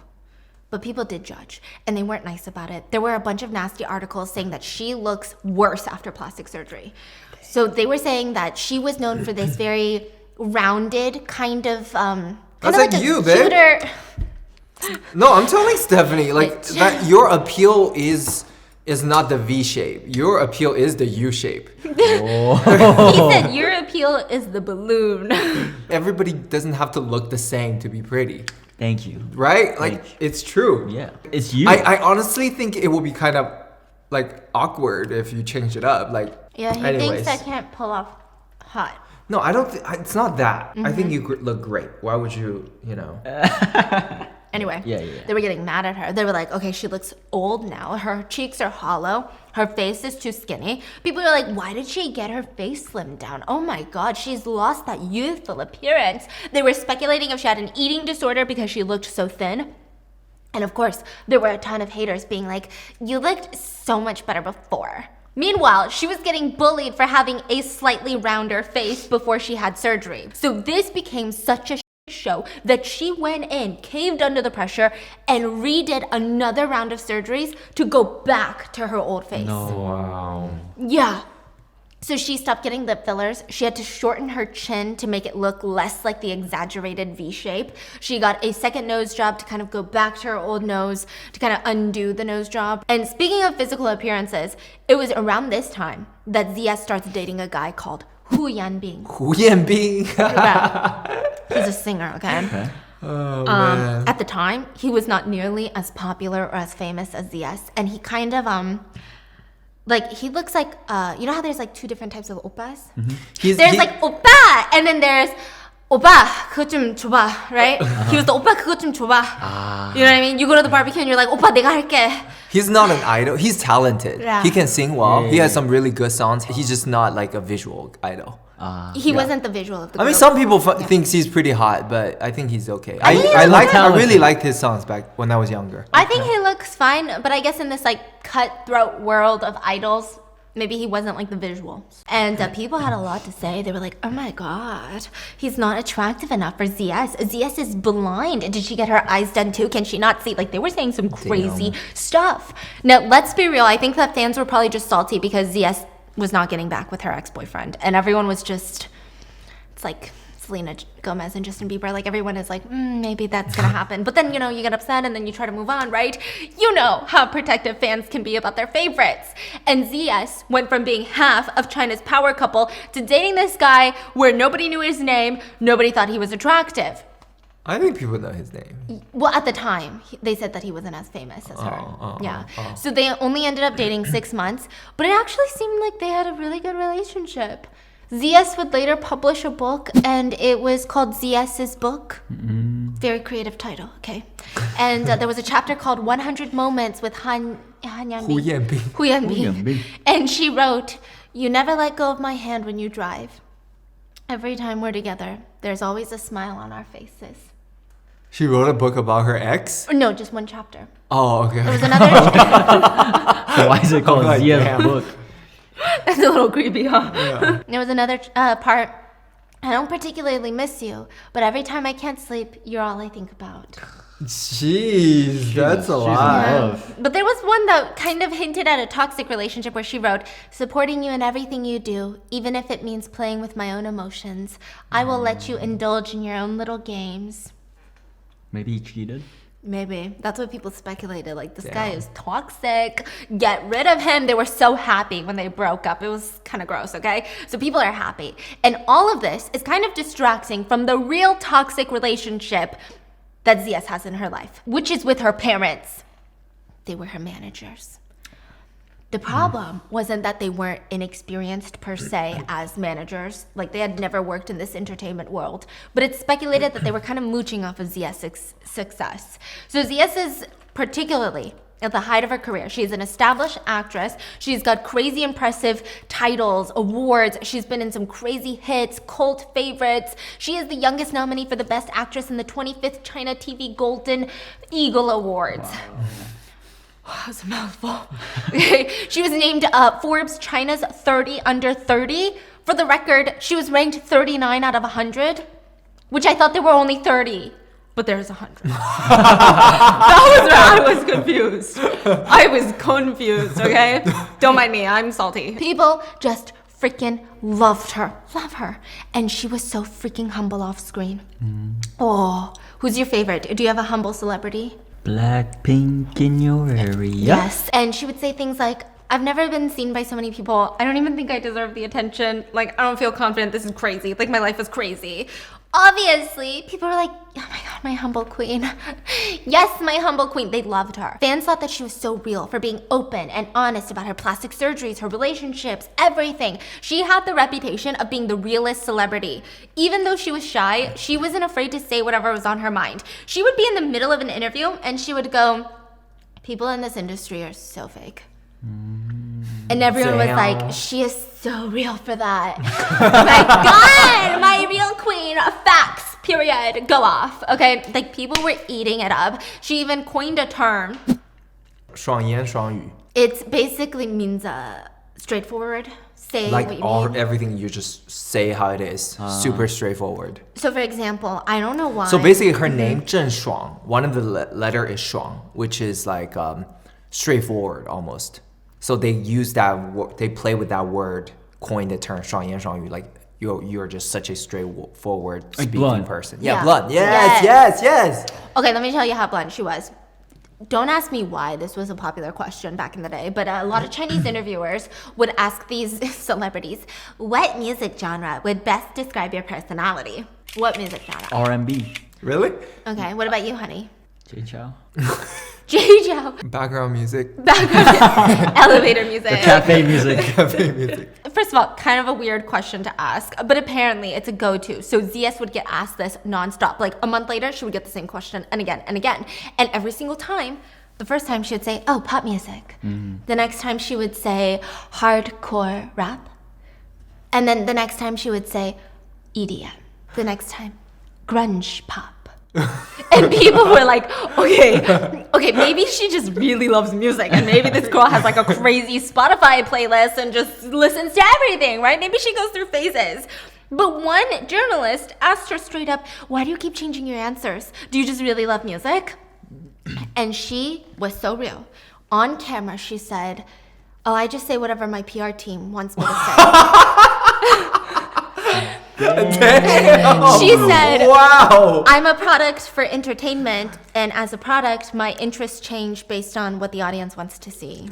Speaker 1: But people did judge, and they weren't nice about it. There were a bunch of nasty articles saying that she looks worse after plastic surgery. So they were saying that she was known for this very rounded kind of,
Speaker 3: That's like you, babe. No, I'm telling Stephanie, like that your appeal is not the V shape. Your appeal is the U shape.
Speaker 1: He said your appeal is the balloon.
Speaker 3: Everybody doesn't have to look the same to be pretty.
Speaker 2: Thank you.
Speaker 3: Right? Like, it's true.
Speaker 2: Yeah, it's you.
Speaker 3: I honestly think it will be kind of like awkward if you change it up. Like,
Speaker 1: Yeah, he
Speaker 3: anyways.
Speaker 1: thinks I can't pull off hot.
Speaker 3: No, I don't. It's not that. I think you look great. Why would you? You know.
Speaker 1: Anyway,
Speaker 2: Yeah.
Speaker 1: they were getting mad at her. They were like, okay, she looks old now. Her cheeks are hollow. Her face is too skinny. People were like, why did she get her face slimmed down? Oh my God, she's lost that youthful appearance. They were speculating if she had an eating disorder because she looked so thin. And of course, there were a ton of haters being like, you looked so much better before. Meanwhile, she was getting bullied for having a slightly rounder face before she had surgery. So this became such a show that she went in, caved under the pressure, and redid another round of surgeries to go back to her old face.
Speaker 3: Wow.
Speaker 1: Yeah. So she stopped getting lip fillers. She had to shorten her chin to make it look less like the exaggerated V shape. She got a second nose job to kind of go back to her old nose, to kind of undo the nose job. And speaking of physical appearances, it was around this time that ZS starts dating a guy called Hu Yanbing.
Speaker 3: Hu Yanbing.
Speaker 1: He's a singer, okay?
Speaker 3: Oh, man.
Speaker 1: At the time, he was not nearly as popular or as famous as ZS, and he kind of like he looks like you know how there's like two different types of oppas? There's like oppa, and then there's oppa 그거 좀 줘봐, right? He was the oppa 그거 좀 줘봐. You know what I mean? You go to the barbecue and you're like, oppa 내가 할게.
Speaker 3: He's not an idol. He's talented.
Speaker 1: Yeah.
Speaker 3: He can sing well.
Speaker 2: Yeah.
Speaker 3: He has some really good songs. He's just not like a visual idol.
Speaker 1: He wasn't the visual of the group.
Speaker 3: I mean, some people think he's pretty hot, but I think he's okay.
Speaker 1: I think
Speaker 3: I really liked his songs back when I was younger.
Speaker 1: I think he looks fine, but I guess in this like cutthroat world of idols, maybe he wasn't like the visual. And people had a lot to say. They were like, oh my god, he's not attractive enough for ZS. ZS is blind. Did she get her eyes done too? Can she not see? Like, they were saying some crazy stuff. Now, let's be real. I think that fans were probably just salty because ZS was not getting back with her ex-boyfriend. And everyone was just, it's like Selena Gomez and Justin Bieber, like everyone is like, maybe that's gonna happen. But then, you know, you get upset and then you try to move on, right? You know how protective fans can be about their favorites. And ZS went from being half of China's power couple to dating this guy where nobody knew his name, nobody thought he was attractive.
Speaker 3: I think people know his name.
Speaker 1: Well, at the time, they said that he wasn't as famous as her. So they only ended up dating 6 months, but it actually seemed like they had a really good relationship. ZS would later publish a book, and it was called ZS's Book. Very creative title, okay? And there was a chapter called 100 Moments with Hu Yanbing. And she wrote, you never let go of my hand when you drive. Every time we're together, there's always a smile on our faces.
Speaker 3: She wrote a book about her ex?
Speaker 1: No, just one chapter.
Speaker 3: Oh, okay.
Speaker 1: There was another...
Speaker 2: Why is it called ZS Book?
Speaker 1: That's a little creepy, huh? Yeah. There was another part. I don't particularly miss you, but every time I can't sleep, you're all I think about.
Speaker 3: Jeez, that's a lot.
Speaker 1: Yeah. But there was one that kind of hinted at a toxic relationship where she wrote, supporting you in everything you do, even if it means playing with my own emotions. I will let you indulge in your own little games.
Speaker 2: Maybe he cheated?
Speaker 1: Maybe. That's what people speculated. Like, this guy is toxic. Get rid of him. They were so happy when they broke up. It was kind of gross, okay? So people are happy. And all of this is kind of distracting from the real toxic relationship that ZS has in her life, which is with her parents. They were her managers. The problem wasn't that they weren't inexperienced per se as managers. Like, they had never worked in this entertainment world. But it's speculated that they were kind of mooching off of ZS's success. So ZS is particularly at the height of her career. She's an established actress. She's got crazy impressive titles, awards. She's been in some crazy hits, cult favorites. She is the youngest nominee for the Best Actress in the 25th China TV Golden Eagle Awards. Wow. That was a mouthful. Okay. She was named Forbes China's 30 under 30. For the record, she was ranked 39 out of 100, which I thought there were only 30, but there's 100. That was where I was confused. I was confused, okay? Don't mind me, I'm salty. People just freaking loved her. Love her. And she was so freaking humble off screen. Oh, who's your favorite? Do you have a humble celebrity?
Speaker 2: Blackpink in your area.
Speaker 1: Yes. And she would say things like, I've never been seen by so many people. I don't even think I deserve the attention. Like, I don't feel confident. This is crazy. Like, my life is crazy. Obviously, people were like, oh my god, my humble queen. Yes, my humble queen. They loved her. Fans thought that she was so real for being open and honest about her plastic surgeries, her relationships, everything. She had the reputation of being the realest celebrity. Even though she was shy, she wasn't afraid to say whatever was on her mind. She would be in the middle of an interview and she would go, people in this industry are so fake. And everyone was like, she is so real for that. My god, my real queen, facts, period, go off. Okay, like people were eating it up. She even coined a term.
Speaker 3: 双言双语.
Speaker 1: It basically means straightforward. Say
Speaker 3: like
Speaker 1: what you mean.
Speaker 3: Everything you just say how it is. Super straightforward.
Speaker 1: So for example, I don't know why.
Speaker 3: So basically her name, ZhengShuang, one of the letter is Shuang, which is like straightforward almost. So they use that, they play with that word, coin the term 双言双语, like you're just such a straightforward speaking
Speaker 2: blunt.
Speaker 3: person. Yeah, blunt. Yes.
Speaker 1: Okay, let me tell you how blunt she was. Don't ask me why this was a popular question back in the day, but a lot of Chinese interviewers would ask these celebrities, what music genre would best describe your personality? What music genre?
Speaker 2: R&B.
Speaker 3: Really?
Speaker 1: Okay, what about you, honey?
Speaker 2: Zheng
Speaker 1: Zheng
Speaker 3: Background music.
Speaker 1: Elevator music.
Speaker 2: The cafe music.
Speaker 3: Cafe music.
Speaker 1: First of all, kind of a weird question to ask, but apparently it's a go-to. So ZS would get asked this nonstop. Like a month later, she would get the same question and again and again. And every single time, the first time she would say, oh, pop music. The next time she would say hardcore rap. And then the next time she would say EDM. The next time, grunge pop. And people were like, okay, maybe she just really loves music, and maybe this girl has like a crazy Spotify playlist and just listens to everything, right? Maybe she goes through phases. But one journalist asked her straight up, why do you keep changing your answers? Do you just really love music? And she was so real. On camera, she said, oh, I just say whatever my PR team wants me to say.
Speaker 3: Damn.
Speaker 1: She said,
Speaker 3: wow.
Speaker 1: I'm a product for entertainment, and as a product, my interests change based on what the audience wants to see.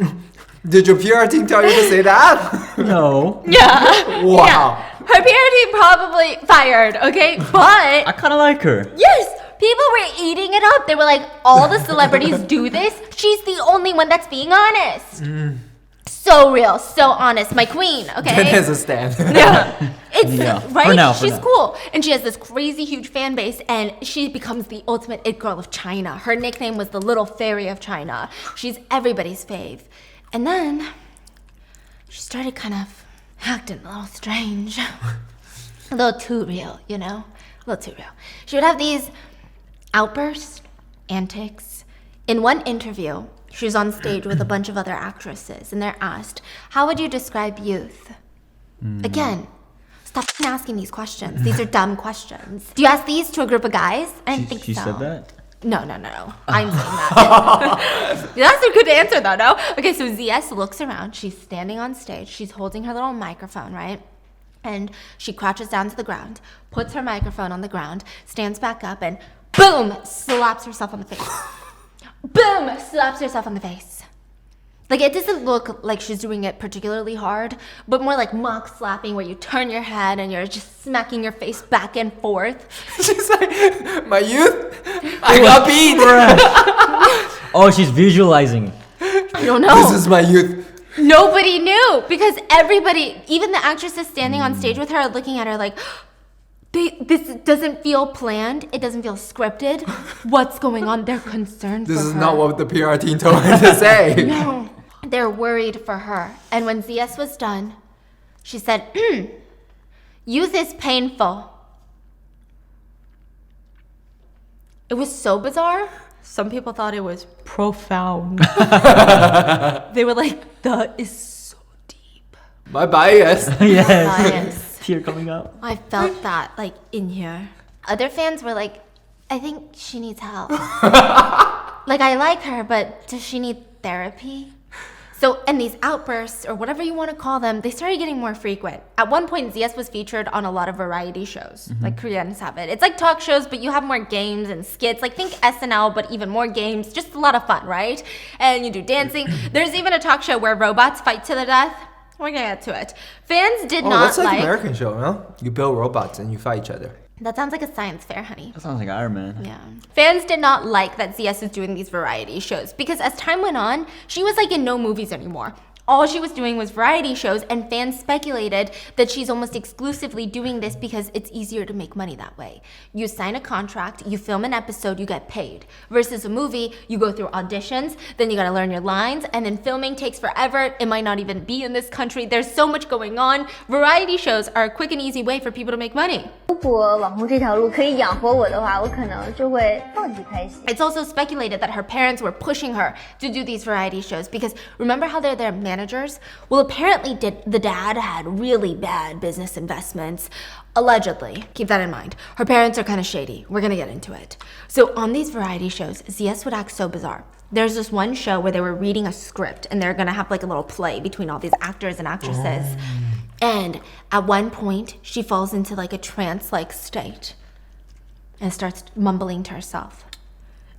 Speaker 3: Did your PR team tell you to say that?
Speaker 2: No.
Speaker 1: Yeah.
Speaker 3: Wow.
Speaker 1: Yeah. Her PR team probably fired, okay? But
Speaker 2: I kind of like her.
Speaker 1: yes, people were eating it up. They were like, all the celebrities do this. She's the only one that's being honest. So real, so honest. My queen, okay?
Speaker 3: That has a stand.
Speaker 1: Yeah. It's
Speaker 2: Yeah.
Speaker 1: right.
Speaker 2: For now.
Speaker 1: She's cool, and she has this crazy huge fan base, and she becomes the ultimate it girl of China. Her nickname was the Little Fairy of China. She's everybody's fave, and then she started kind of acting a little strange, a little too real, you know, a little too real. She would have these outbursts, antics. In one interview, she was on stage with a bunch of other actresses, and they're asked, "How would you describe youth?" Again. Stop asking these questions. These are dumb questions. Do you ask these to a group of guys? I didn't think
Speaker 2: She
Speaker 1: so.
Speaker 2: said that?
Speaker 1: No. I'm saying that. That's a good answer, though, no? Okay, so ZS looks around. She's standing on stage. She's holding her little microphone, right? And she crouches down to the ground, puts her microphone on the ground, stands back up, and boom, slaps herself on the face. Boom, slaps herself on the face. Like, it doesn't look like she's doing it particularly hard, but more like mock slapping, where you turn your head and you're just smacking your face back and forth.
Speaker 3: She's like, my youth, I got beat.
Speaker 2: Oh, she's visualizing.
Speaker 1: I don't know.
Speaker 3: This is my youth.
Speaker 1: Nobody knew, because everybody, even the actresses standing on stage with her, are looking at her like, this doesn't feel planned. It doesn't feel scripted. What's going on? They're concerned for her.
Speaker 3: This is not what the PR team told her to say.
Speaker 1: No. They're worried for her. And when ZS was done, she said, youth is painful. It was so bizarre. Some people thought it was profound. They were like, that is so deep.
Speaker 3: My bias.
Speaker 2: Yes.
Speaker 1: Bias.
Speaker 2: Tear coming out.
Speaker 1: I felt that, like, in here. Other fans were like, I think she needs help. Like, I like her, but does she need therapy? So, and these outbursts, or whatever you want to call them, they started getting more frequent. At one point, ZS was featured on a lot of variety shows, like Koreans have it. It's like talk shows, but you have more games and skits. Like, think SNL, but even more games. Just a lot of fun, right? And you do dancing. There's even a talk show where robots fight to the death. We're gonna get to it. Fans did not
Speaker 3: that's like American show, huh? You build robots and you fight each other.
Speaker 1: That sounds like a science fair, honey.
Speaker 2: That sounds like Iron Man.
Speaker 1: Yeah. Fans did not like that ZS was doing these variety shows, because as time went on, she was like in no movies anymore. All she was doing was variety shows, and fans speculated that she's almost exclusively doing this because it's easier to make money that way. You sign a contract, you film an episode, you get paid. Versus a movie, you go through auditions, then you gotta learn your lines, and then filming takes forever. It might not even be in this country. There's so much going on. Variety shows are a quick and easy way for people to make money.
Speaker 7: 如果网红这条路可以养活我的话，我可能就会放弃拍戏。
Speaker 1: It's also speculated that her parents were pushing her to do these variety shows because remember how they're their managers? Well, apparently the dad had really bad business investments. Allegedly. Keep that in mind. Her parents are kind of shady. We're gonna get into it. So on these variety shows, ZS would act so bizarre. There's this one show where they were reading a script and they're gonna have like a little play between all these actors and actresses. And at one point, she falls into like a trance-like state and starts mumbling to herself.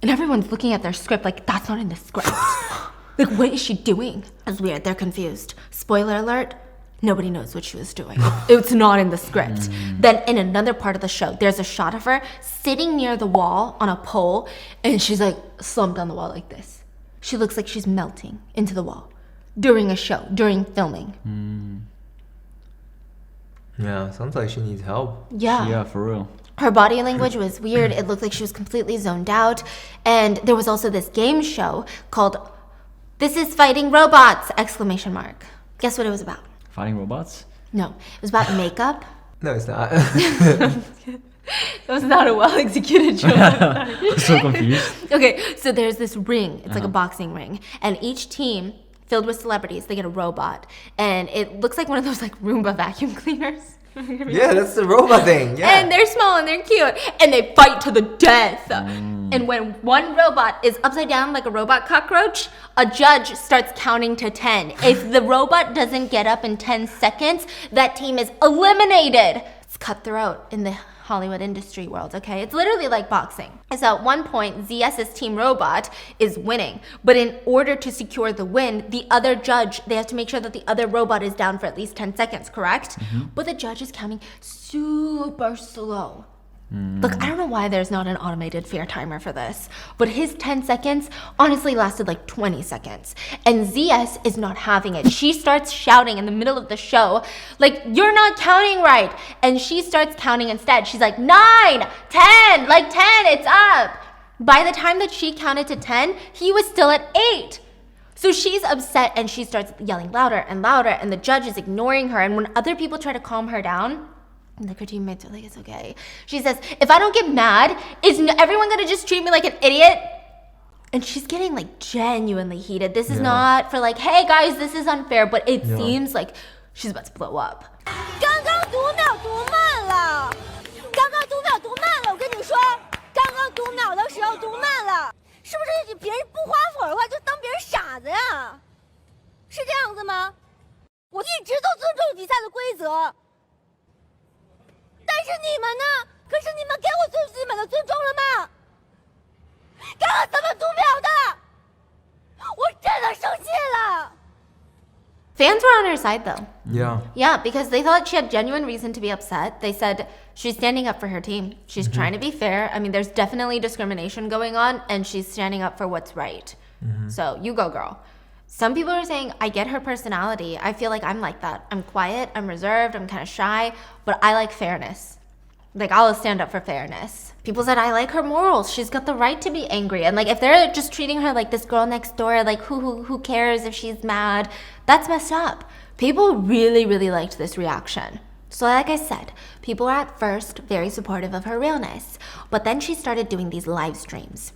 Speaker 1: And everyone's looking at their script like, that's not in the script. Like, what is she doing? It's weird. They're confused. Spoiler alert, nobody knows what she was doing. It's not in the script. Then in another part of the show, there's a shot of her sitting near the wall on a pole, and she's like slumped on the wall like this. She looks like she's melting into the wall during a show, during filming.
Speaker 3: Yeah, sounds like she needs help.
Speaker 2: Yeah, for real.
Speaker 1: Her body language was weird. It looked like she was completely zoned out. And there was also this game show called This is Fighting Robots! ! Guess what it was about?
Speaker 2: Fighting robots?
Speaker 1: No, it was about makeup.
Speaker 3: No, it's not.
Speaker 1: That was not a well-executed joke.
Speaker 2: I'm so confused.
Speaker 1: Okay, so there's this ring. It's like a boxing ring. And each team filled with celebrities, they get a robot. And it looks like one of those like Roomba vacuum cleaners.
Speaker 3: Yeah, that's the robot thing. Yeah.
Speaker 1: And they're small and they're cute. And they fight to the death. And when one robot is upside down like a robot cockroach, a judge starts counting to 10. If the robot doesn't get up in 10 seconds, that team is eliminated. It's cutthroat in the Hollywood industry world, okay? It's literally like boxing. So at one point, ZS's team robot is winning. But in order to secure the win, the other judge, they have to make sure that the other robot is down for at least 10 seconds, correct? But the judge is counting super slow. Look, I don't know why there's not an automated fair timer for this, but his 10 seconds honestly lasted like 20 seconds. And ZS is not having it. She starts shouting in the middle of the show, like, you're not counting right. And she starts counting instead. She's like, 9, 10, like 10, it's up. By the time that she counted to 10, he was still at 8. So she's upset and she starts yelling louder and louder, and the judge is ignoring her. And when other people try to calm her down, like her teammates are like, it's okay. She says, if I don't get mad, is everyone gonna just treat me like an idiot? And she's getting like genuinely heated. This is not for like, hey guys, this is unfair, but it seems like she's about to blow up.
Speaker 7: 刚刚读秒读慢了，刚刚读秒读慢了，我跟你说，刚刚读秒的时候读慢了，是不是别人不花粉的话就当别人傻子呀？是这样子吗？我一直都尊重比赛的规则。但是你们呢？可是你们给我最基本的尊重了吗？刚刚怎么读秒的？我真的生气了。
Speaker 1: Fans were on her side though.
Speaker 3: Yeah.
Speaker 1: Yeah, because they thought she had genuine reason to be upset. They said she's standing up for her team. She's trying to be fair. I mean, there's definitely discrimination going on, and she's standing up for what's right. So you go, girl. Some people are saying, I get her personality. I feel like I'm like that. I'm quiet, I'm reserved, I'm kind of shy, but I like fairness. Like, I'll stand up for fairness. People said, I like her morals. She's got the right to be angry. And like, if they're just treating her like this girl next door, like who cares if she's mad? That's messed up. People really, really liked this reaction. So like I said, people were at first very supportive of her realness, but then she started doing these live streams.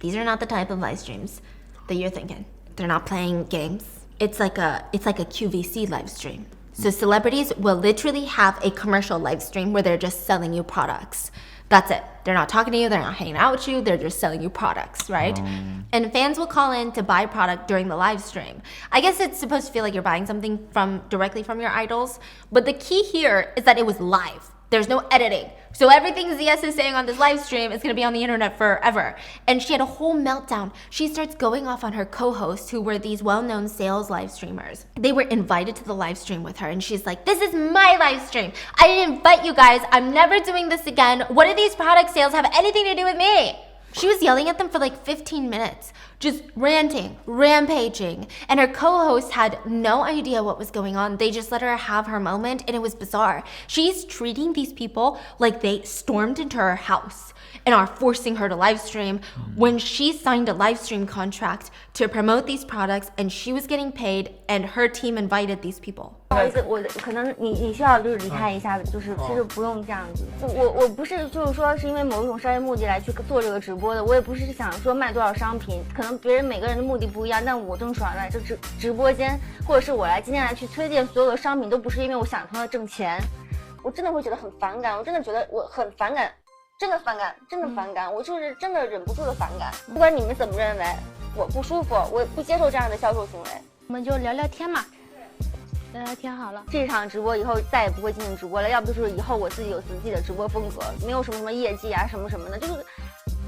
Speaker 1: These are not the type of live streams that you're thinking. They're not playing games. It's like a QVC live stream. So celebrities will literally have a commercial live stream where they're just selling you products. That's it. They're not talking to you, they're not hanging out with you, they're just selling you products, right? And fans will call in to buy product during the live stream. I guess it's supposed to feel like you're buying something directly from your idols, but the key here is that it was live. There's no editing. So everything ZS is saying on this live stream is gonna be on the internet forever. And she had a whole meltdown. She starts going off on her co-hosts, who were these well-known sales live streamers. They were invited to the live stream with her, and she's like, this is my live stream. I didn't invite you guys. I'm never doing this again. What do these product sales have anything to do with me? She was yelling at them for like 15 minutes, just ranting, rampaging, and her co-host had no idea what was going on. They just let her have her moment, and it was bizarre. She's treating these people like they stormed into her house and are forcing her to live stream when she signed a live stream contract to promote these products, and she was getting paid, and her team invited these people.
Speaker 7: 不好意思，我可能你需要就是离开一下，就是其实不用这样子。我不是就是说是因为某一种商业目的来去做这个直播的，我也不是想说卖多少商品，可能别人每个人的目的不一样，但我郑爽来这直播间，或者是我来今天来去推荐所有的商品，都不是因为我想从它挣钱，我真的会觉得很反感，我真的觉得我很反感，真的反感，真的反感，我就是真的忍不住的反感。不管你们怎么认为，我不舒服，我不接受这样的销售行为。我们就聊聊天嘛。聊聊天好了，这场直播以后再也不会进行直播了，要不就是以后我自己有自己的直播风格，没有什么业绩啊什么什么的，就是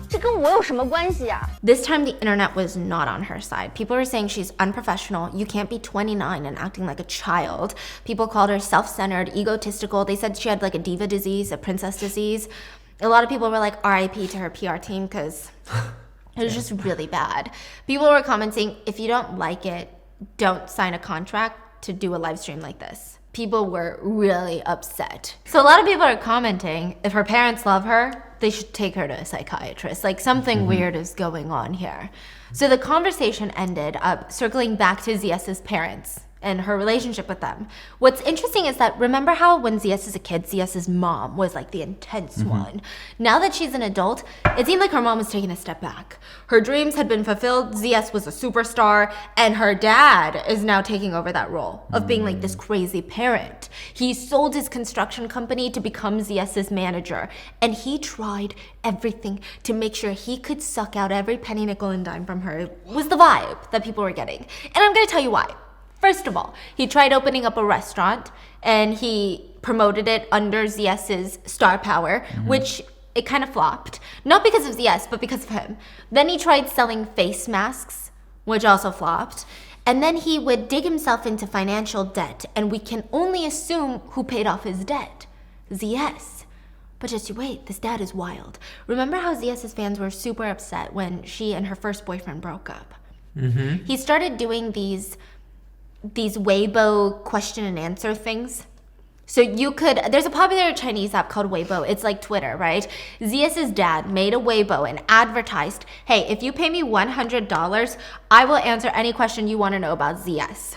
Speaker 7: 这跟我有什么关系啊
Speaker 1: This time the internet was not on her side. People were saying she's unprofessional. You can't be 29 and acting like a child. People called her self-centered, egotistical. They said she had like a diva disease, a princess disease. A lot of people were like RIP to her PR team because it was just really bad. People were commenting, if you don't like it, don't sign a contract to do a live stream like this. People were really upset. So a lot of people are commenting, if her parents love her, they should take her to a psychiatrist. Like something weird is going on here. So the conversation ended up circling back to ZS's parents. and her relationship with them. What's interesting is that remember how when ZS is a kid, ZS's mom was like the intense one. Now that she's an adult, it seemed like her mom was taking a step back. Her dreams had been fulfilled, ZS was a superstar, and her dad is now taking over that role of being like this crazy parent. He sold his construction company to become ZS's manager, and he tried everything to make sure he could suck out every penny, nickel, and dime from her. It was the vibe that people were getting. And I'm gonna tell you why. First of all, he tried opening up a restaurant and he promoted it under ZS's star power, which it kind of flopped. Not because of ZS, but because of him. Then he tried selling face masks, which also flopped. And then he would dig himself into financial debt, and we can only assume who paid off his debt. ZS. But just you wait, this dad is wild. Remember how ZS's fans were super upset when she and her first boyfriend broke up? He started doing these Weibo question and answer things. So there's a popular Chinese app called Weibo. It's like Twitter, right? ZS's dad made a Weibo and advertised, hey, if you pay me $100, I will answer any question you want to know about ZS.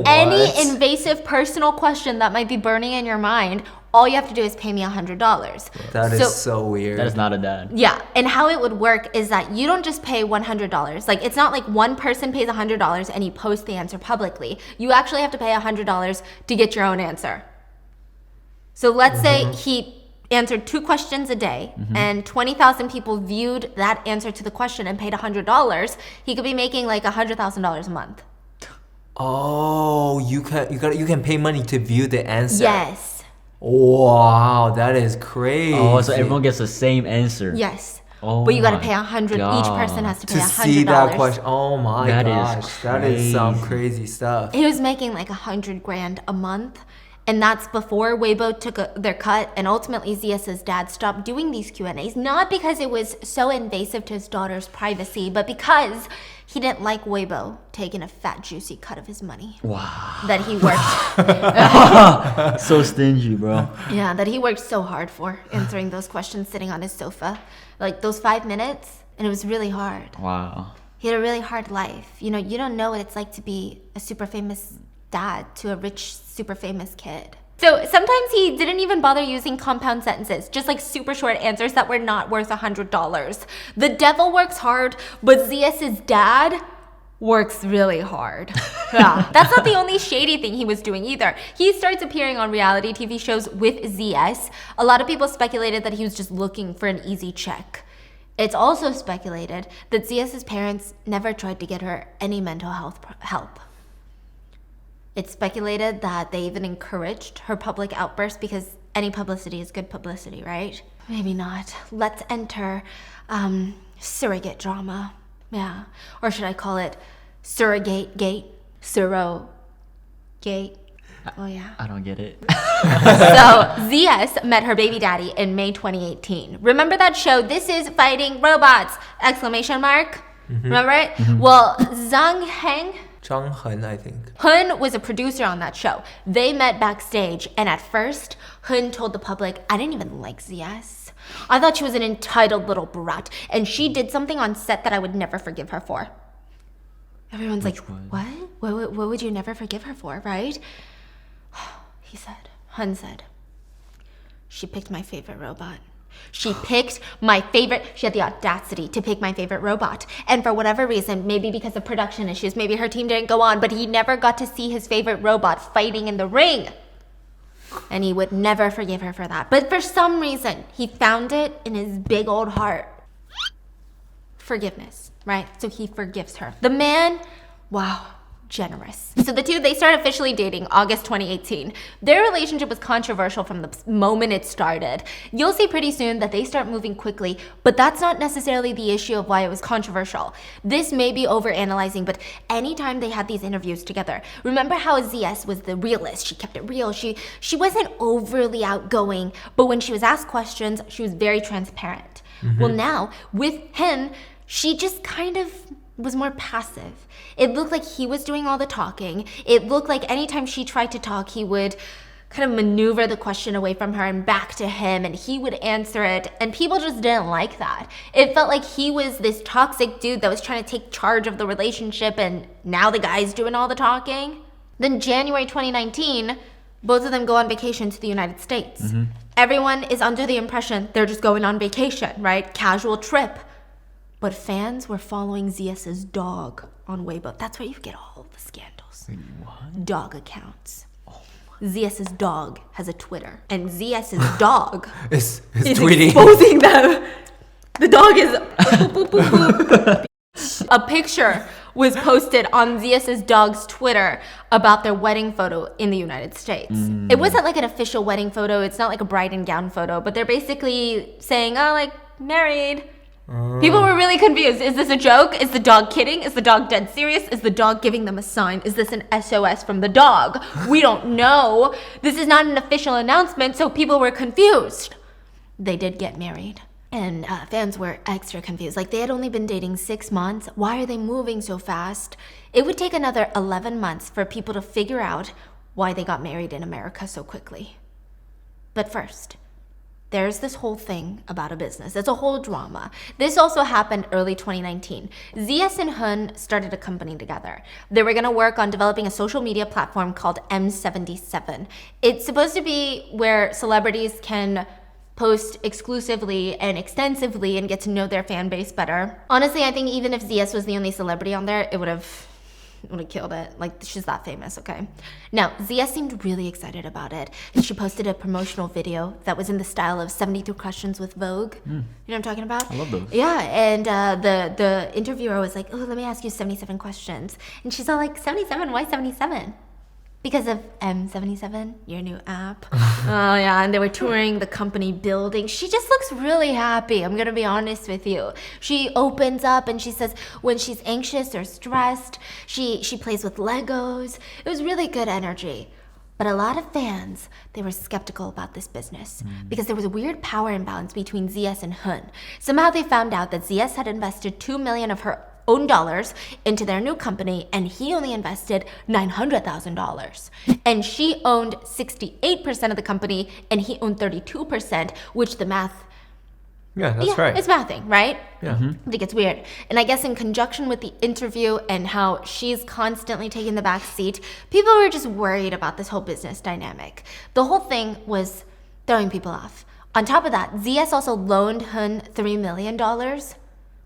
Speaker 1: Any invasive personal question that might be burning in your mind, all you have to do is pay me $100.
Speaker 3: That is so weird.
Speaker 2: That is not a dad.
Speaker 1: Yeah, and how it would work is that you don't just pay $100. Like, it's not like one person pays $100 and you post the answer publicly. You actually have to pay $100 to get your own answer. So let's say he answered 2 questions a day and 20,000 people viewed that answer to the question and paid $100. He could be making like $100,000 a month.
Speaker 3: Oh, you can pay money to view the answer.
Speaker 1: Yes.
Speaker 3: Wow, that is crazy.
Speaker 2: Oh, so everyone gets the same answer.
Speaker 1: Yes.
Speaker 2: Oh,
Speaker 1: but you got to
Speaker 2: my
Speaker 1: pay $100.
Speaker 2: God.
Speaker 1: Each person has to pay
Speaker 3: to
Speaker 1: $100.
Speaker 3: see that question. Oh my
Speaker 2: That is
Speaker 3: gosh, that is some
Speaker 2: crazy.
Speaker 3: crazy stuff.
Speaker 1: He was making like $100,000 a month. And that's before Weibo took their cut, and ultimately ZS's dad stopped doing these Q&As, not because it was so invasive to his daughter's privacy, but because he didn't like Weibo taking a fat, juicy cut of his money.
Speaker 2: Wow.
Speaker 1: That he worked,
Speaker 2: So stingy, bro.
Speaker 1: yeah, that he worked so hard for, answering those questions sitting on his sofa. Like those 5 minutes, and it was really hard.
Speaker 2: Wow.
Speaker 1: He had a really hard life. You know, you don't know what it's like to be a super famous dad to a rich, super famous kid. So sometimes he didn't even bother using compound sentences, just like super short answers that were not worth $100. The devil works hard, but ZS's dad works really hard. Yeah. That's not the only shady thing he was doing either. He starts appearing on reality TV shows with ZS. A lot of people speculated that he was just looking for an easy check. It's also speculated that ZS's parents never tried to get her any mental health help. It's speculated that they even encouraged her public outbursts because any publicity is good publicity, right? Maybe not. Let's enter surrogate drama. Yeah. Or should I call it surrogate gate? Surrogate. Oh, yeah.
Speaker 2: I don't get it.
Speaker 1: So ZS met her baby daddy in May 2018. Remember that show, This Is Fighting Robots! Exclamation mark? Remember it? Well, Zheng
Speaker 3: Hun, I think.
Speaker 1: Hun was a producer on that show. They met backstage, and at first, Hun told the public, I didn't even like ZS. I thought she was an entitled little brat, and she did something on set that I would never forgive her for. Everyone's like, what? What would you never forgive her for, right? Hun said, she picked my favorite robot. She had the audacity to pick my favorite robot. And for whatever reason, maybe because of production issues, maybe her team didn't go on, but he never got to see his favorite robot fighting in the ring. And he would never forgive her for that. But for some reason, he found it in his big old heart. Forgiveness, right? So he forgives her. The man, wow, generous. So the two, they started officially dating August 2018. Their relationship was controversial from the moment it started. You'll see pretty soon that they start moving quickly, but that's not necessarily the issue of why it was controversial. This may be overanalyzing, but anytime they had these interviews together, remember how ZS was the realist? She kept it real. She wasn't overly outgoing, but when she was asked questions, she was very transparent. Well, now with him, she just kind of was more passive. It looked like he was doing all the talking. It looked like anytime she tried to talk, he would kind of maneuver the question away from her and back to him, and he would answer it, and people just didn't like that. It felt like he was this toxic dude that was trying to take charge of the relationship, and now the guy's doing all the talking. Then January 2019, both of them go on vacation to the United States. Everyone is under the impression they're just going on vacation, right? Casual trip. But fans were following ZS's dog on Weibo. That's where you get all the scandals.
Speaker 2: Wait, what?
Speaker 1: Dog accounts. ZS's dog has a Twitter, and ZS's dog
Speaker 3: is
Speaker 1: tweeting, exposing them. The dog is boop, boop, boop. A picture was posted on ZS's dog's Twitter about their wedding photo in the United States. It wasn't like an official wedding photo. It's not like a bride and gown photo, but they're basically saying, oh, like, married. People were really confused. Is this a joke? Is the dog kidding? Is the dog dead serious? Is the dog giving them a sign? Is this an SOS from the dog? We don't know. This is not an official announcement, so people were confused. They did get married. And fans were extra confused. Like, they had only been dating 6 months. Why are they moving so fast? It would take another 11 months for people to figure out why they got married in America so quickly. But first, there's this whole thing about a business. It's a whole drama. This also happened early 2019. ZS and Hun started a company together. They were going to work on developing a social media platform called M77. It's supposed to be where celebrities can post exclusively and extensively and get to know their fan base better. Honestly, I think even if ZS was the only celebrity on there, it would have killed it. Like, she's that famous, okay? Now, ZS seemed really excited about it, and she posted a promotional video that was in the style of 72 Questions with Vogue. You know what I'm talking about?
Speaker 2: I love those.
Speaker 1: Yeah, and the interviewer was like, oh, let me ask you 77 questions. And she's all like, 77? Why 77? Because of M77, your new app. Oh yeah, and they were touring the company building. She just looks really happy, I'm gonna be honest with you. She opens up and she says when she's anxious or stressed, she plays with Legos. It was really good energy. But a lot of fans, they were skeptical about this business because there was a weird power imbalance between ZS and Hun. Somehow they found out that ZS had invested $2 million of her own dollars into their new company, and he only invested $900,000. And she owned 68% of the company, and he owned 32%, which the math...
Speaker 3: Yeah, that's right.
Speaker 1: It's mathing, right?
Speaker 3: Yeah.
Speaker 1: I think it's weird. And I guess in conjunction with the interview and how she's constantly taking the back seat, people were just worried about this whole business dynamic. The whole thing was throwing people off. On top of that, ZS also loaned Hun $3 million,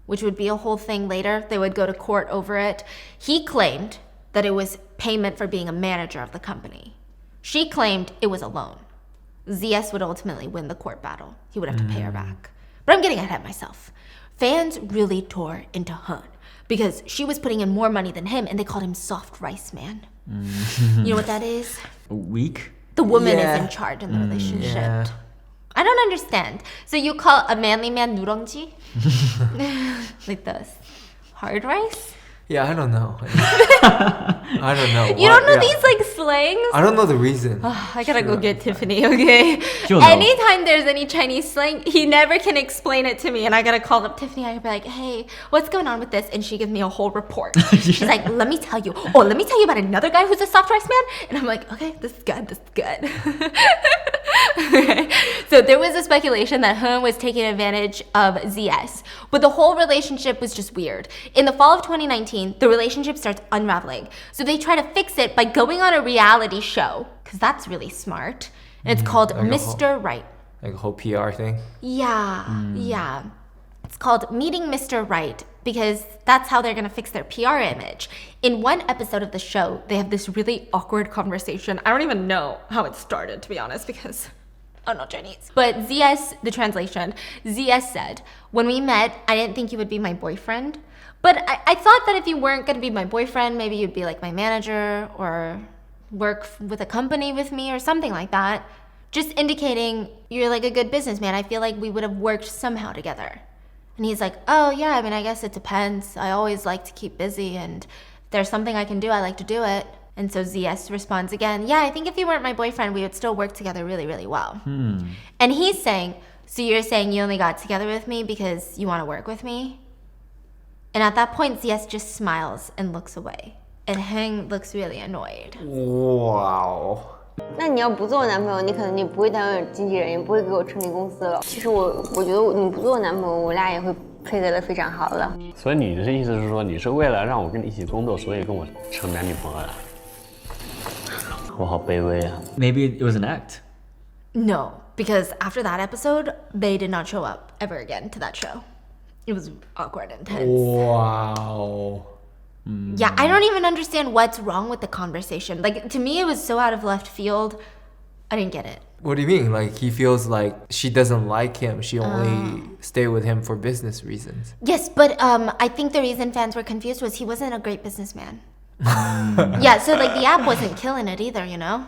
Speaker 1: which would be a whole thing later. They would go to court over it. He claimed that it was payment for being a manager of the company. She claimed it was a loan. ZS would ultimately win the court battle. He would have to pay her back. But I'm getting ahead of myself. Fans really tore into Hun because she was putting in more money than him, and they called him soft rice man. You know what that is?
Speaker 2: Weak?
Speaker 1: The woman is in charge in the relationship.
Speaker 3: Yeah.
Speaker 1: I don't understand. So you call a manly man 누룽지? Like this. Hard rice?
Speaker 3: Yeah, I don't know. I don't know.
Speaker 1: You don't know these like slangs?
Speaker 3: I don't know the reason.
Speaker 1: I gotta go get Tiffany, okay?
Speaker 2: She'll know.
Speaker 1: Anytime there's any Chinese slang, he never can explain it to me, and I gotta call up Tiffany. I gotta be like, hey, what's going on with this? And she gives me a whole report. She's like, let me tell you. Oh, let me tell you about another guy who's a soft rice man. And I'm like, okay, this is good. Okay. So there was a speculation that Hun was taking advantage of ZS, but the whole relationship was just weird. In the fall of 2019, the relationship starts unraveling. So they try to fix it by going on a reality show, because that's really smart. And it's called
Speaker 3: Like
Speaker 1: Mr. Right.
Speaker 3: Like a whole PR thing.
Speaker 1: Yeah. It's called Meeting Mr. Right, because that's how they're going to fix their PR image. In one episode of the show, they have this really awkward conversation. I don't even know how it started, to be honest, because I'm not Chinese. But ZS, the translation, ZS said, when we met, I didn't think you would be my boyfriend. But I thought that if you weren't going to be my boyfriend, maybe you'd be like my manager or work with a company with me or something like that. Just indicating you're like a good businessman. I feel like we would have worked somehow together. And he's like, oh yeah, I mean, I guess it depends. I always like to keep busy, and if there's something I can do, I like to do it. And so ZS responds again, yeah, I think if you weren't my boyfriend, we would still work together really, really well. And he's saying, so you're saying you only got together with me because you want to work with me? And at that point, ZS just smiles and looks away. And Heng looks really annoyed.
Speaker 3: Wow.
Speaker 7: 那你要不做我男朋友，你可能不会担任经纪人，也不会给我成立公司了。其实我觉得你不做我男朋友，我俩也会配合的非常好的。
Speaker 8: 所以你的意思是说，你是为了让我跟你一起工作，所以跟我成男女朋友的？我好卑微啊。
Speaker 2: Maybe it was an act.
Speaker 1: No, because after that episode, they did not show up ever again to that show. It was awkward and tense.
Speaker 3: Wow.
Speaker 1: Yeah, I don't even understand what's wrong with the conversation. Like, to me, it was so out of left field. I didn't get it.
Speaker 3: What do you mean? Like, he feels like she doesn't like him. She only stayed with him for business reasons.
Speaker 1: Yes, but I think the reason fans were confused was he wasn't a great businessman. Yeah, so like the app wasn't killing it either, you know?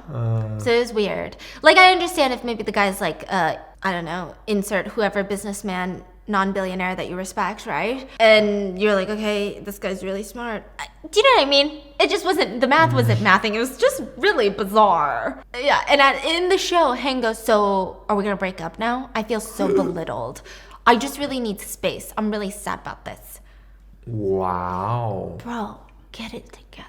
Speaker 1: So it was weird. Like, I understand if maybe the guy's like, I don't know, insert whoever businessman, non-billionaire that you respect, right? And you're like, okay, this guy's really smart. Do you know what I mean? It just wasn't, the math wasn't mathing. It was just really bizarre. Yeah, and in the show, Heng goes, so are we gonna break up now? I feel so belittled. I just really need space. I'm really sad about this.
Speaker 3: Wow.
Speaker 1: Bro, get it together.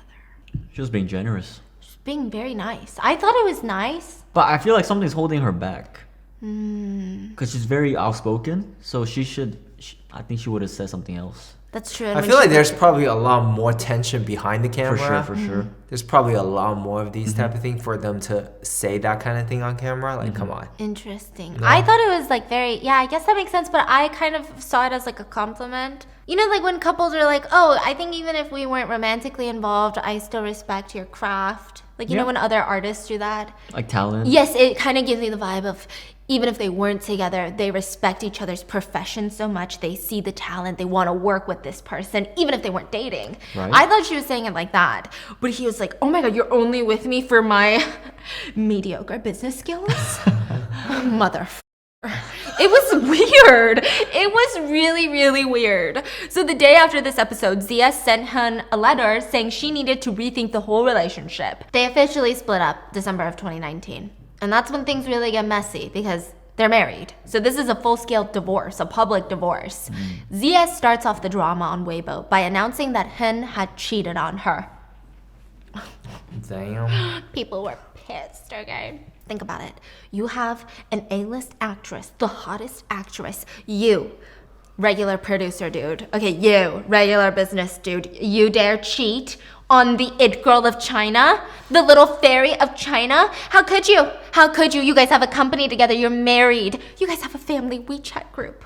Speaker 2: She was being generous.
Speaker 1: She's being very nice. I thought it was nice.
Speaker 2: But I feel like something's holding her back. Because she's very outspoken, so I think she would have said something else.
Speaker 1: That's true.
Speaker 3: I feel like there's probably a lot more tension behind the camera.
Speaker 2: For sure.
Speaker 3: There's probably a lot more of these type of things for them to say that kind of thing on camera. Like, come on.
Speaker 1: Interesting. No. I thought it was like I guess that makes sense, but I kind of saw it as like a compliment. You know, like when couples are like, oh, I think even if we weren't romantically involved, I still respect your craft. Like, you know when other artists do that?
Speaker 2: Like talent?
Speaker 1: Yes, it kind of gives me the vibe of even if they weren't together, they respect each other's profession so much. They see the talent. They want to work with this person, even if they weren't dating. Right. I thought she was saying it like that. But he was like, oh my God, you're only with me for my mediocre business skills? Motherfucker. It was weird. It was really, really weird. So the day after this episode, Zia sent Hun a letter saying she needed to rethink the whole relationship. They officially split up December of 2019. And that's when things really get messy because they're married. So this is a full-scale divorce, a public divorce. Zia starts off the drama on Weibo by announcing that Hun had cheated on her.
Speaker 3: Damn.
Speaker 1: People were pissed, okay? Think about it. You have an A-list actress, the hottest actress. You, regular producer dude. Okay, you, regular business dude. You dare cheat on the it girl of China? The little fairy of China? How could you? How could you? You guys have a company together. You're married. You guys have a family WeChat group.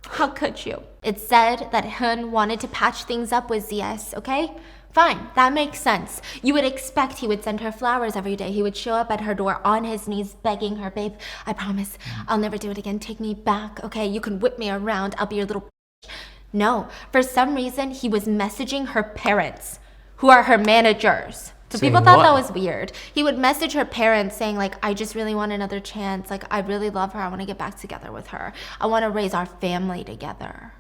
Speaker 1: How could you? It said that Hun wanted to patch things up with ZS, okay? Fine, that makes sense. You would expect he would send her flowers every day. He would show up at her door on his knees begging her, babe, I promise I'll never do it again. Take me back, okay? You can whip me around. I'll be your little No, for some reason, he was messaging her parents, who are her managers. So people thought that was weird. He would message her parents saying like, I just really want another chance. Like, I really love her. I want to get back together with her. I want to raise our family together.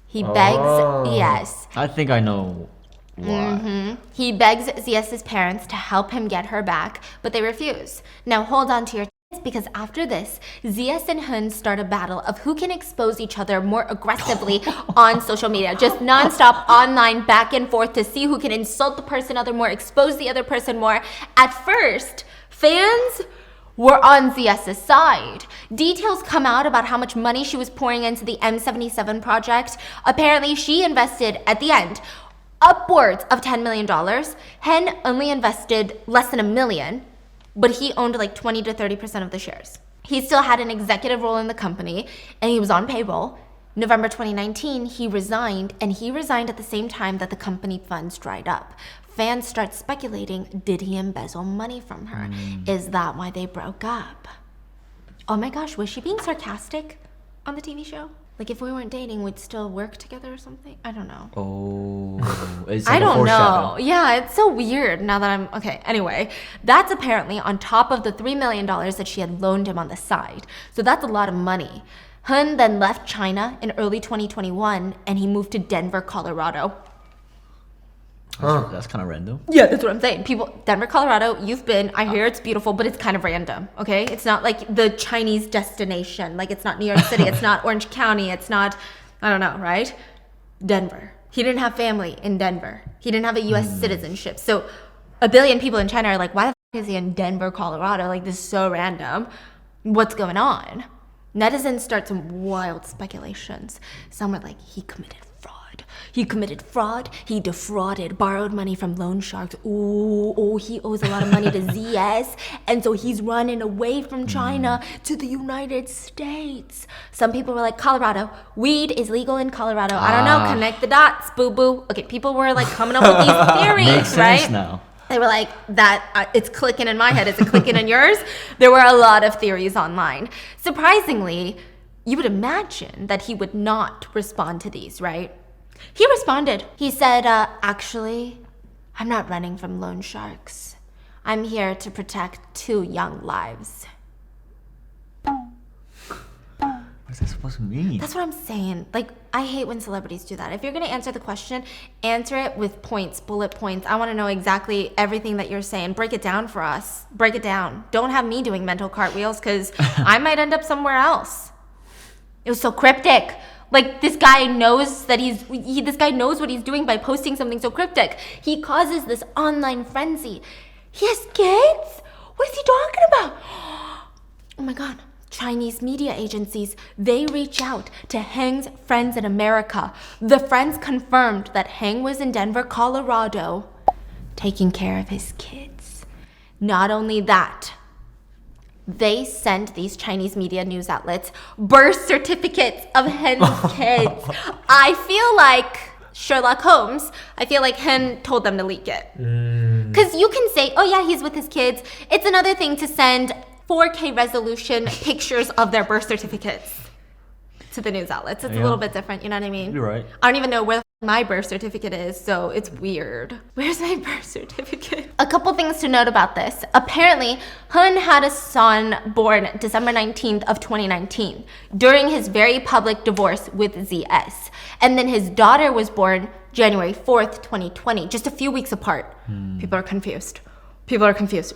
Speaker 1: He begs, yes.
Speaker 2: I think I know why.
Speaker 1: He begs ZS's parents to help him get her back, but they refuse. Now hold on to your because after this, ZS and Hun start a battle of who can expose each other more aggressively on social media. Just nonstop online back and forth to see who can insult the person other more, expose the other person more. At first, fans were on ZS's side. Details come out about how much money she was pouring into the M77 project. Apparently, she invested, at the end, upwards of $10 million. Hen only invested less than $1 million. But he owned like 20 to 30% of the shares. He still had an executive role in the company, and he was on payroll. November 2019, he resigned, and he resigned at the same time that the company funds dried up. Fans start speculating, did he embezzle money from her? Is that why they broke up? Oh my gosh, was she being sarcastic on the TV show? Like if we weren't dating, we'd still work together or something? I don't know.
Speaker 2: Oh, it's like
Speaker 1: I don't
Speaker 2: a foreshadow.
Speaker 1: know. Yeah, it's so weird now that I'm... Okay, anyway. That's apparently on top of the $3 million that she had loaned him on the side. So that's a lot of money. Hun then left China in early 2021 and he moved to Denver, Colorado.
Speaker 2: That's kind of random.
Speaker 1: Yeah, that's what I'm saying. People, Denver, Colorado, you've been. I hear it's beautiful, but it's kind of random, okay? It's not like the Chinese destination. Like, it's not New York City. It's not Orange County. It's not, I don't know, right? Denver. He didn't have family in Denver. He didn't have a U.S. citizenship. So 1 billion people in China are like, why the f*** is he in Denver, Colorado? Like, this is so random. What's going on? Netizens start some wild speculations. Some are like, he committed fraud. He defrauded, borrowed money from loan sharks. He owes a lot of money to ZS. And so he's running away from China to the United States. Some people were like, Colorado. Weed is legal in Colorado. I don't know. Connect the dots. Boo-boo. Okay, people were like coming up with these theories,
Speaker 2: Makes
Speaker 1: right?
Speaker 2: sense now.
Speaker 1: They were like, it's clicking in my head. Is it clicking in yours? There were a lot of theories online. Surprisingly, you would imagine that he would not respond to these, right? He responded. He said, actually, I'm not running from loan sharks. I'm here to protect 2 young lives.
Speaker 2: What's that supposed to mean?
Speaker 1: That's what I'm saying. Like, I hate when celebrities do that. If you're going to answer the question, answer it with points, bullet points. I want to know exactly everything that you're saying. Break it down for us. Break it down. Don't have me doing mental cartwheels because I might end up somewhere else. It was so cryptic. Like, this guy knows that this guy knows what he's doing by posting something so cryptic. He causes this online frenzy. He has kids? What is he talking about? Oh my God. Chinese media agencies, they reach out to Heng's friends in America. The friends confirmed that Heng was in Denver, Colorado, taking care of his kids. Not only that, they sent these Chinese media news outlets birth certificates of Hen's kids. I feel like Sherlock Holmes. I feel like Hen told them to leak it. Because you can say, oh yeah, he's with his kids. It's another thing to send 4K resolution pictures of their birth certificates to the news outlets. It's a little bit different, you know what I mean?
Speaker 2: You're right.
Speaker 1: I don't even know where my birth certificate is, so it's weird. Where's my birth certificate? A couple things to note about this. Apparently, Hun had a son born December 19th of 2019 during his very public divorce with ZS. And then his daughter was born January 4th, 2020, just a few weeks apart. People are confused.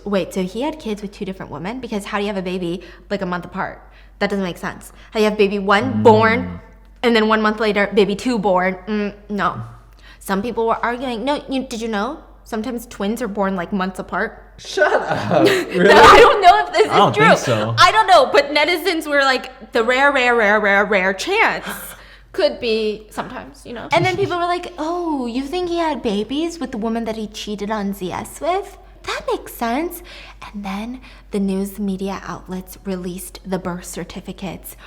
Speaker 1: Wait, so he had kids with 2 different women? Because how do you have a baby like a month apart? That doesn't make sense. How do you have baby 1 born, and then 1 month later, baby 2 born? No. Some people were arguing. No, did you know? Sometimes twins are born like months apart.
Speaker 3: Shut up. Really?
Speaker 1: I don't know if this is true.
Speaker 2: I don't think so.
Speaker 1: I don't know, but netizens were like, the rare chance. Could be sometimes, you know. And then people were like, oh, you think he had babies with the woman that he cheated on ZS with? That makes sense. And then the news media outlets released the birth certificates.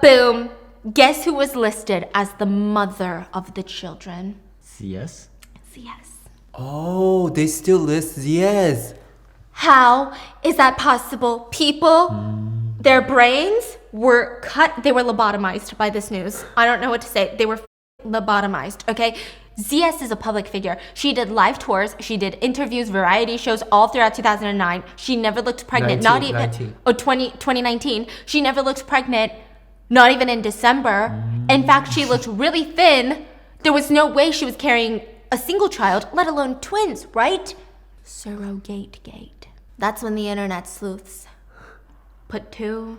Speaker 1: Boom. Guess who was listed as the mother of the children?
Speaker 2: CS?
Speaker 1: ZS.
Speaker 3: Oh, they still list ZS.
Speaker 1: How is that possible? People, their brains were cut. They were lobotomized by this news. I don't know what to say. They were lobotomized, okay? ZS is a public figure. She did live tours. She did interviews, variety shows all throughout 2009. She never looked pregnant. 2019. She never looked pregnant, not even in December. In fact, she looked really thin. There was no way she was carrying a single child, let alone twins, right? Surrogate gate. That's when the internet sleuths put 2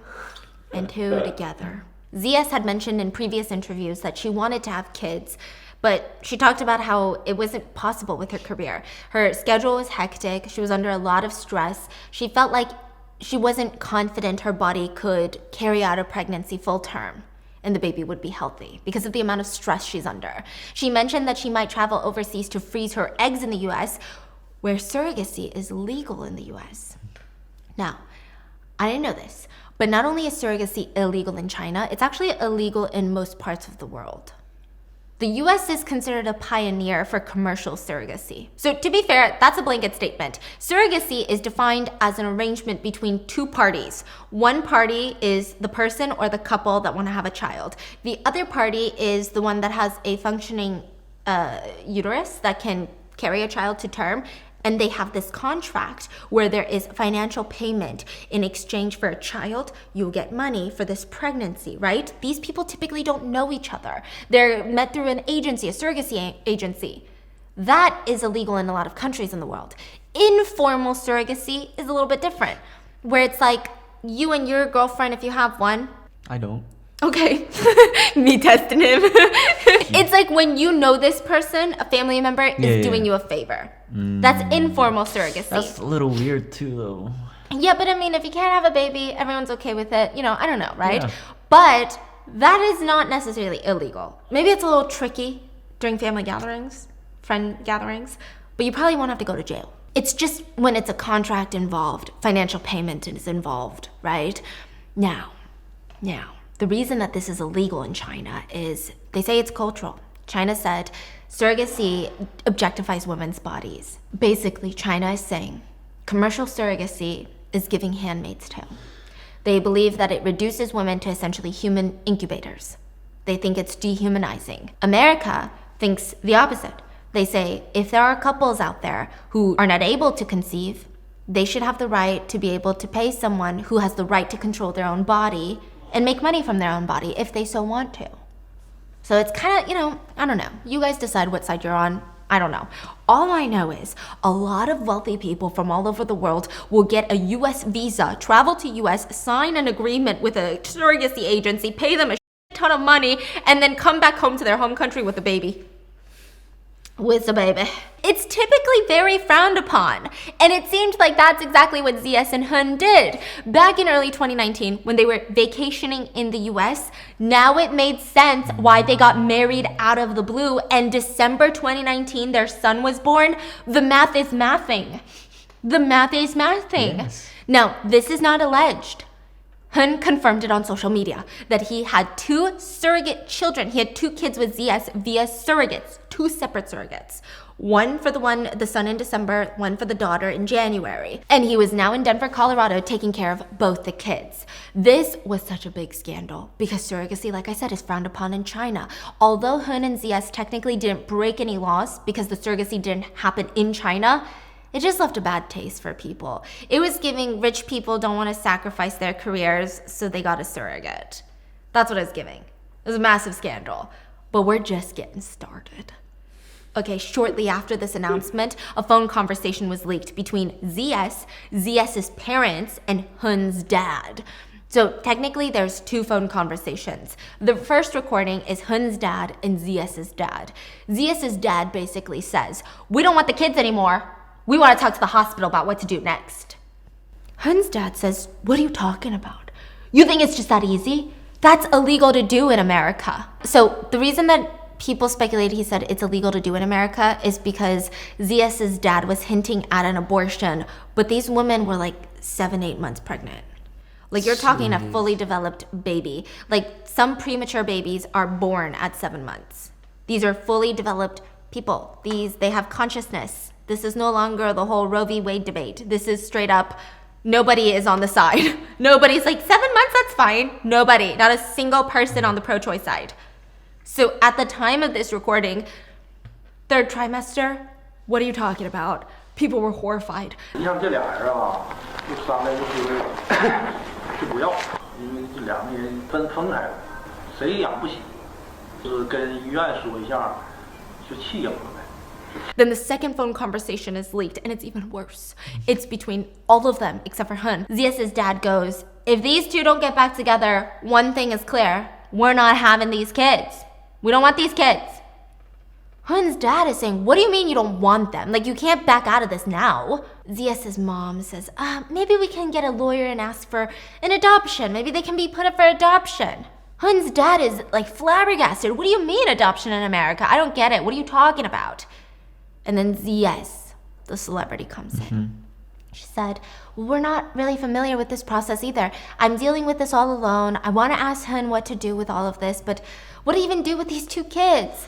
Speaker 1: and 2 together. ZS had mentioned in previous interviews that she wanted to have kids, but she talked about how it wasn't possible with her career. Her schedule was hectic. She was under a lot of stress. She felt like she wasn't confident her body could carry out a pregnancy full term and the baby would be healthy because of the amount of stress she's under. She mentioned that she might travel overseas to freeze her eggs in the US, where surrogacy is legal in the US. Now, I didn't know this, but not only is surrogacy illegal in China, it's actually illegal in most parts of the world. The US is considered a pioneer for commercial surrogacy. So to be fair, that's a blanket statement. Surrogacy is defined as an arrangement between 2 parties. One party is the person or the couple that want to have a child. The other party is the one that has a functioning uterus that can carry a child to term. And they have this contract where there is financial payment. In exchange for a child, you'll get money for this pregnancy, right? These people typically don't know each other. They're met through an agency, a surrogacy agency. That is illegal in a lot of countries in the world. Informal surrogacy is a little bit different, where it's like you and your girlfriend, if you have one.
Speaker 2: I don't.
Speaker 1: Okay. Me testing him. It's like when you know this person, a family member, is doing you a favor. That's informal surrogacy.
Speaker 2: That's a little weird too, though.
Speaker 1: Yeah, but I mean, if you can't have a baby, everyone's okay with it. You know, I don't know, right?
Speaker 2: Yeah.
Speaker 1: But that is not necessarily illegal. Maybe it's a little tricky during family gatherings, friend gatherings, but you probably won't have to go to jail. It's just when it's a contract involved, financial payment is involved, right? Now, the reason that this is illegal in China is they say it's cultural. China said surrogacy objectifies women's bodies. Basically, China is saying commercial surrogacy is giving Handmaid's Tale. They believe that it reduces women to essentially human incubators. They think it's dehumanizing. America thinks the opposite. They say if there are couples out there who are not able to conceive, they should have the right to be able to pay someone who has the right to control their own body and make money from their own body if they so want to. So it's kind of, you know, I don't know. You guys decide what side you're on. I don't know. All I know is a lot of wealthy people from all over the world will get a US visa, travel to US, sign an agreement with a surrogacy agency, pay them a ton of money, and then come back home to their home country with a baby. It's typically very frowned upon. And it seemed like that's exactly what ZS and Hun did. Back in early 2019, when they were vacationing in the US, now it made sense why they got married out of the blue. And December 2019, their son was born. The math is mathing. Yes. Now, this is not alleged. Hun confirmed it on social media that he had 2 surrogate children. He had 2 kids with ZS via surrogates, 2 separate surrogates. One for the son in December, one for the daughter in January. And he was now in Denver, Colorado, taking care of both the kids. This was such a big scandal because surrogacy, like I said, is frowned upon in China. Although Hun and ZS technically didn't break any laws because the surrogacy didn't happen in China, it just left a bad taste for people. It was giving rich people don't want to sacrifice their careers, so they got a surrogate. That's what it was giving. It was a massive scandal. But we're just getting started. Okay, shortly after this announcement, a phone conversation was leaked between ZS's parents, and Hun's dad. So technically there's 2 phone conversations. The first recording is Hun's dad and ZS's dad. ZS's dad basically says, "We don't want the kids anymore. We want to talk to the hospital about what to do next." Hun's dad says, "What are you talking about? You think it's just that easy? That's illegal to do in America." So the reason that people speculated he said it's illegal to do in America is because ZS's dad was hinting at an abortion, but these women were like 7-8 months pregnant. Like you're talking a fully developed baby. Like some premature babies are born at 7 months. These are fully developed people. They have consciousness. This is no longer the whole Roe v. Wade debate. This is straight up, nobody is on the side. Nobody's like, 7 months, that's fine. Nobody, not a single person on the pro-choice side. So at the time of this recording, 3rd trimester, what are you talking about? People were horrified.
Speaker 9: 你像这俩人啊，就商量就不要，因为这两个人分开了，谁也养不起，就是跟医院说一下，就弃养了呗。
Speaker 1: Then the second phone conversation is leaked, and it's even worse. It's between all of them, except for Hun. ZS's dad goes, "If these 2 don't get back together, one thing is clear. We're not having these kids. We don't want these kids." Hun's dad is saying, "What do you mean you don't want them? Like, you can't back out of this now." ZS's mom says, "Maybe we can get a lawyer and ask for an adoption. Maybe they can be put up for adoption." Hun's dad is like flabbergasted. "What do you mean adoption in America? I don't get it. What are you talking about?" And then ZS, the celebrity, comes in. She said, "Well, we're not really familiar with this process either. I'm dealing with this all alone. I want to ask Hun what to do with all of this, but what to even do with these 2 kids?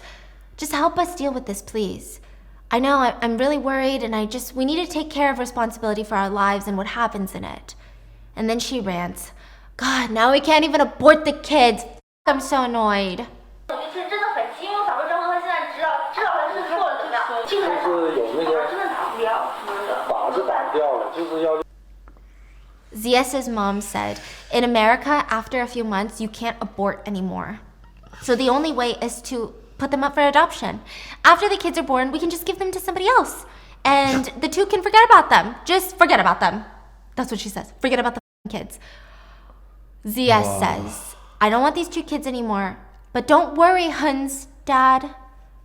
Speaker 1: Just help us deal with this, please. I know I'm really worried, and we need to take care of responsibility for our lives and what happens in it." And then she rants, "God, now we can't even abort the kids. I'm so annoyed."
Speaker 9: 就是有那个法子绑掉了，就是要。
Speaker 1: ZS's mom said, "In America, after a few months, you can't abort anymore. So the only way is to put them up for adoption. After the kids are born, we can just give them to somebody else. And the 2 can forget about them. Just forget about them." That's what she says. Forget about the kids. ZS says, I don't want these 2 kids anymore. But don't worry, Hun's dad,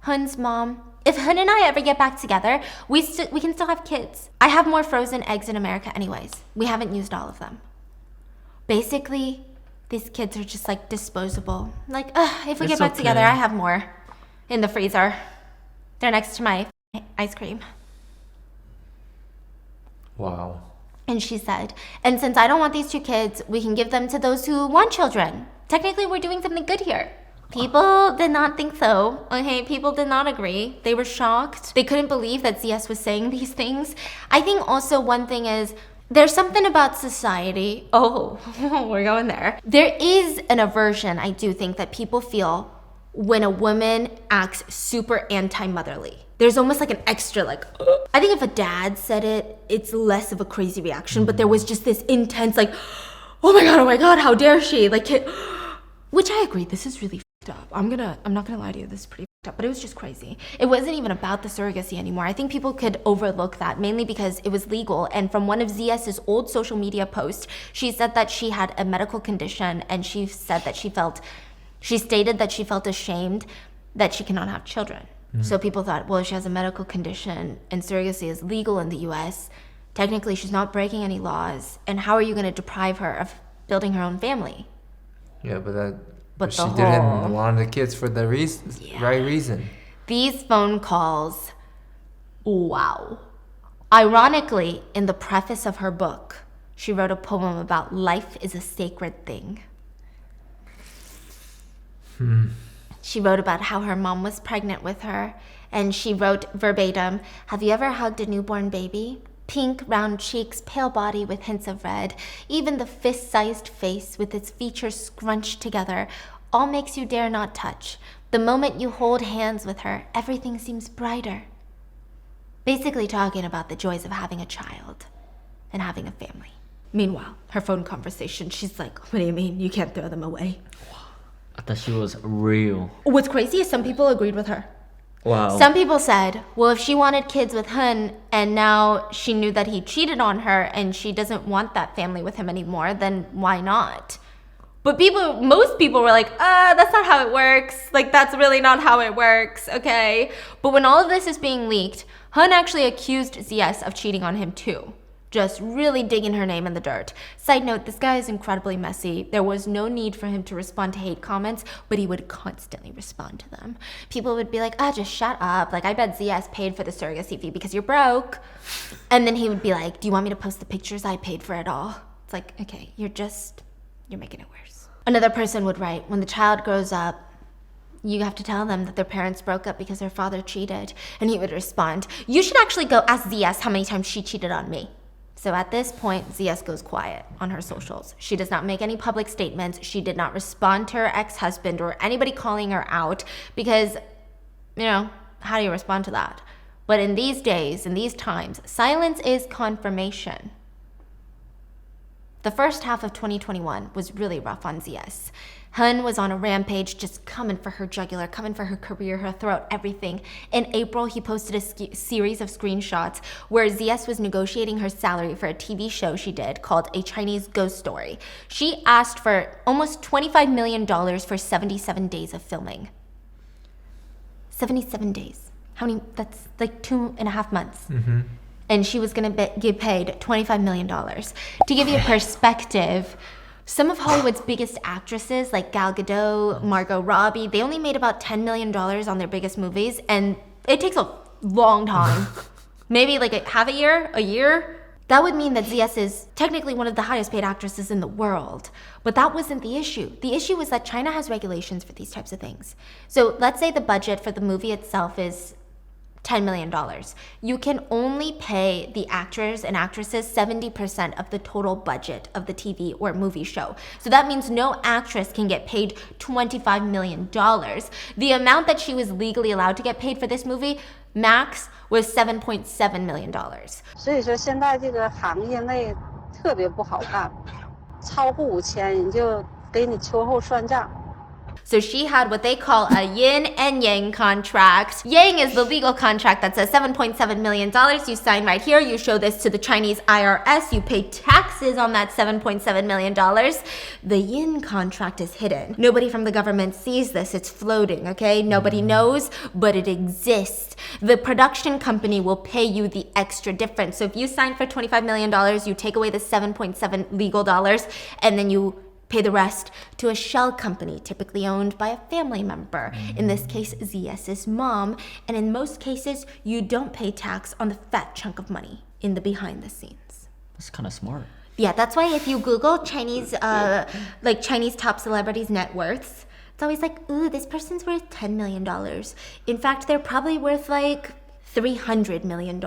Speaker 1: Hun's mom. If Hun and I ever get back together, we can still have kids. I have more frozen eggs in America anyways. We haven't used all of them. Basically, these kids are just like disposable. Like, if we get back together, I have more in the freezer. They're next to my ice cream.
Speaker 3: Wow.
Speaker 1: And she said, and since I don't want these 2 kids, we can give them to those who want children. Technically, we're doing something good here. People did not think so. Okay, people did not agree. They were shocked. They couldn't believe that ZS was saying these things. I think also one thing is, there's something about society. Oh, we're going there. There is an aversion, I do think, that people feel when a woman acts super anti-motherly. There's almost like an extra like, I think if a dad said it, it's less of a crazy reaction, but there was just this intense like, oh my God, how dare she? Like, which I agree, this is really fucked up. I'm not gonna lie to you, this is pretty fucked up, but it was just crazy. It wasn't even about the surrogacy anymore. I think people could overlook that, mainly because it was legal. And from one of ZS's old social media posts, she said that she had a medical condition, and she said that she stated that she felt ashamed that she cannot have children. So people thought, well, if she has a medical condition and surrogacy is legal in the US, technically she's not breaking any laws, and how are you going to deprive her of building her own family?
Speaker 3: Yeah, but she didn't want the kids for the right reason.
Speaker 1: These phone calls, wow. Ironically, in the preface of her book, she wrote a poem about life is a sacred thing. She wrote about how her mom was pregnant with her, and she wrote verbatim, have you ever hugged a newborn baby? Pink, round cheeks, pale body with hints of red, even the fist-sized face with its features scrunched together, all makes you dare not touch. The moment you hold hands with her, everything seems brighter. Basically talking about the joys of having a child and having a family. Meanwhile, her phone conversation, she's like, what do you mean? You can't throw them away.
Speaker 2: I thought she was real.
Speaker 1: What's crazy is some people agreed with her.
Speaker 2: Wow.
Speaker 1: Some people said, well, if she wanted kids with Hun and now she knew that he cheated on her and she doesn't want that family with him anymore, then why not? But most people were like, that's not how it works. Like, that's really not how it works, okay? But when all of this is being leaked, Hun actually accused ZS of cheating on him too. Just really digging her name in the dirt. Side note, this guy is incredibly messy. There was no need for him to respond to hate comments, but he would constantly respond to them. People would be like, just shut up. Like, I bet ZS paid for the surrogacy fee because you're broke. And then he would be like, do you want me to post the pictures? I paid for it all. It's like, okay, you're making it worse. Another person would write, when the child grows up, you have to tell them that their parents broke up because their father cheated. And he would respond, you should actually go ask ZS how many times she cheated on me. So at this point, ZS goes quiet on her socials. She does not make any public statements. She did not respond to her ex-husband or anybody calling her out because, how do you respond to that? But in these days, in these times, silence is confirmation. The first half of 2021 was really rough on ZS. Hun was on a rampage, just coming for her jugular, coming for her career, her throat, everything. In April, he posted a series of screenshots where ZS was negotiating her salary for a TV show she did called A Chinese Ghost Story. She asked for almost $25 million for 77 days of filming. 77 days. How many? That's like 2.5 months. Mm-hmm. And she was going to get paid $25 million. To give you a perspective, some of Hollywood's biggest actresses, like Gal Gadot, Margot Robbie, they only made about $10 million on their biggest movies, and it takes a long time. Maybe like half a year? That would mean that ZS is technically one of the highest paid actresses in the world. But that wasn't the issue. The issue was that China has regulations for these types of things. So let's say the budget for the movie itself is $10 million. You can only pay the actors and actresses 70% of the total budget of the TV or movie show. So that means no actress can get paid $25 million. The amount that she was legally allowed to get paid for this movie, max, was $7.7 million.
Speaker 5: 所以说现在这个行业内特别不好干，超过5000你就给你秋后算账。
Speaker 1: So she had what they call a yin and yang contract. Yang is the legal contract that says $7.7 million. You sign right here. You show this to the Chinese IRS. You pay taxes on that $7.7 million. The yin contract is hidden. Nobody from the government sees this. It's floating, okay? Nobody knows, but it exists. The production company will pay you the extra difference. So if you sign for $25 million, you take away the 7.7 legal dollars, and then you pay the rest to a shell company, typically owned by a family member. In this case, ZS's mom. And in most cases, you don't pay tax on the fat chunk of money in the behind the scenes.
Speaker 2: That's kind of smart.
Speaker 1: Yeah, that's why if you Google Chinese, like Chinese top celebrities' net worths, it's always like, ooh, this person's worth $10 million. In fact, they're probably worth like $300 million.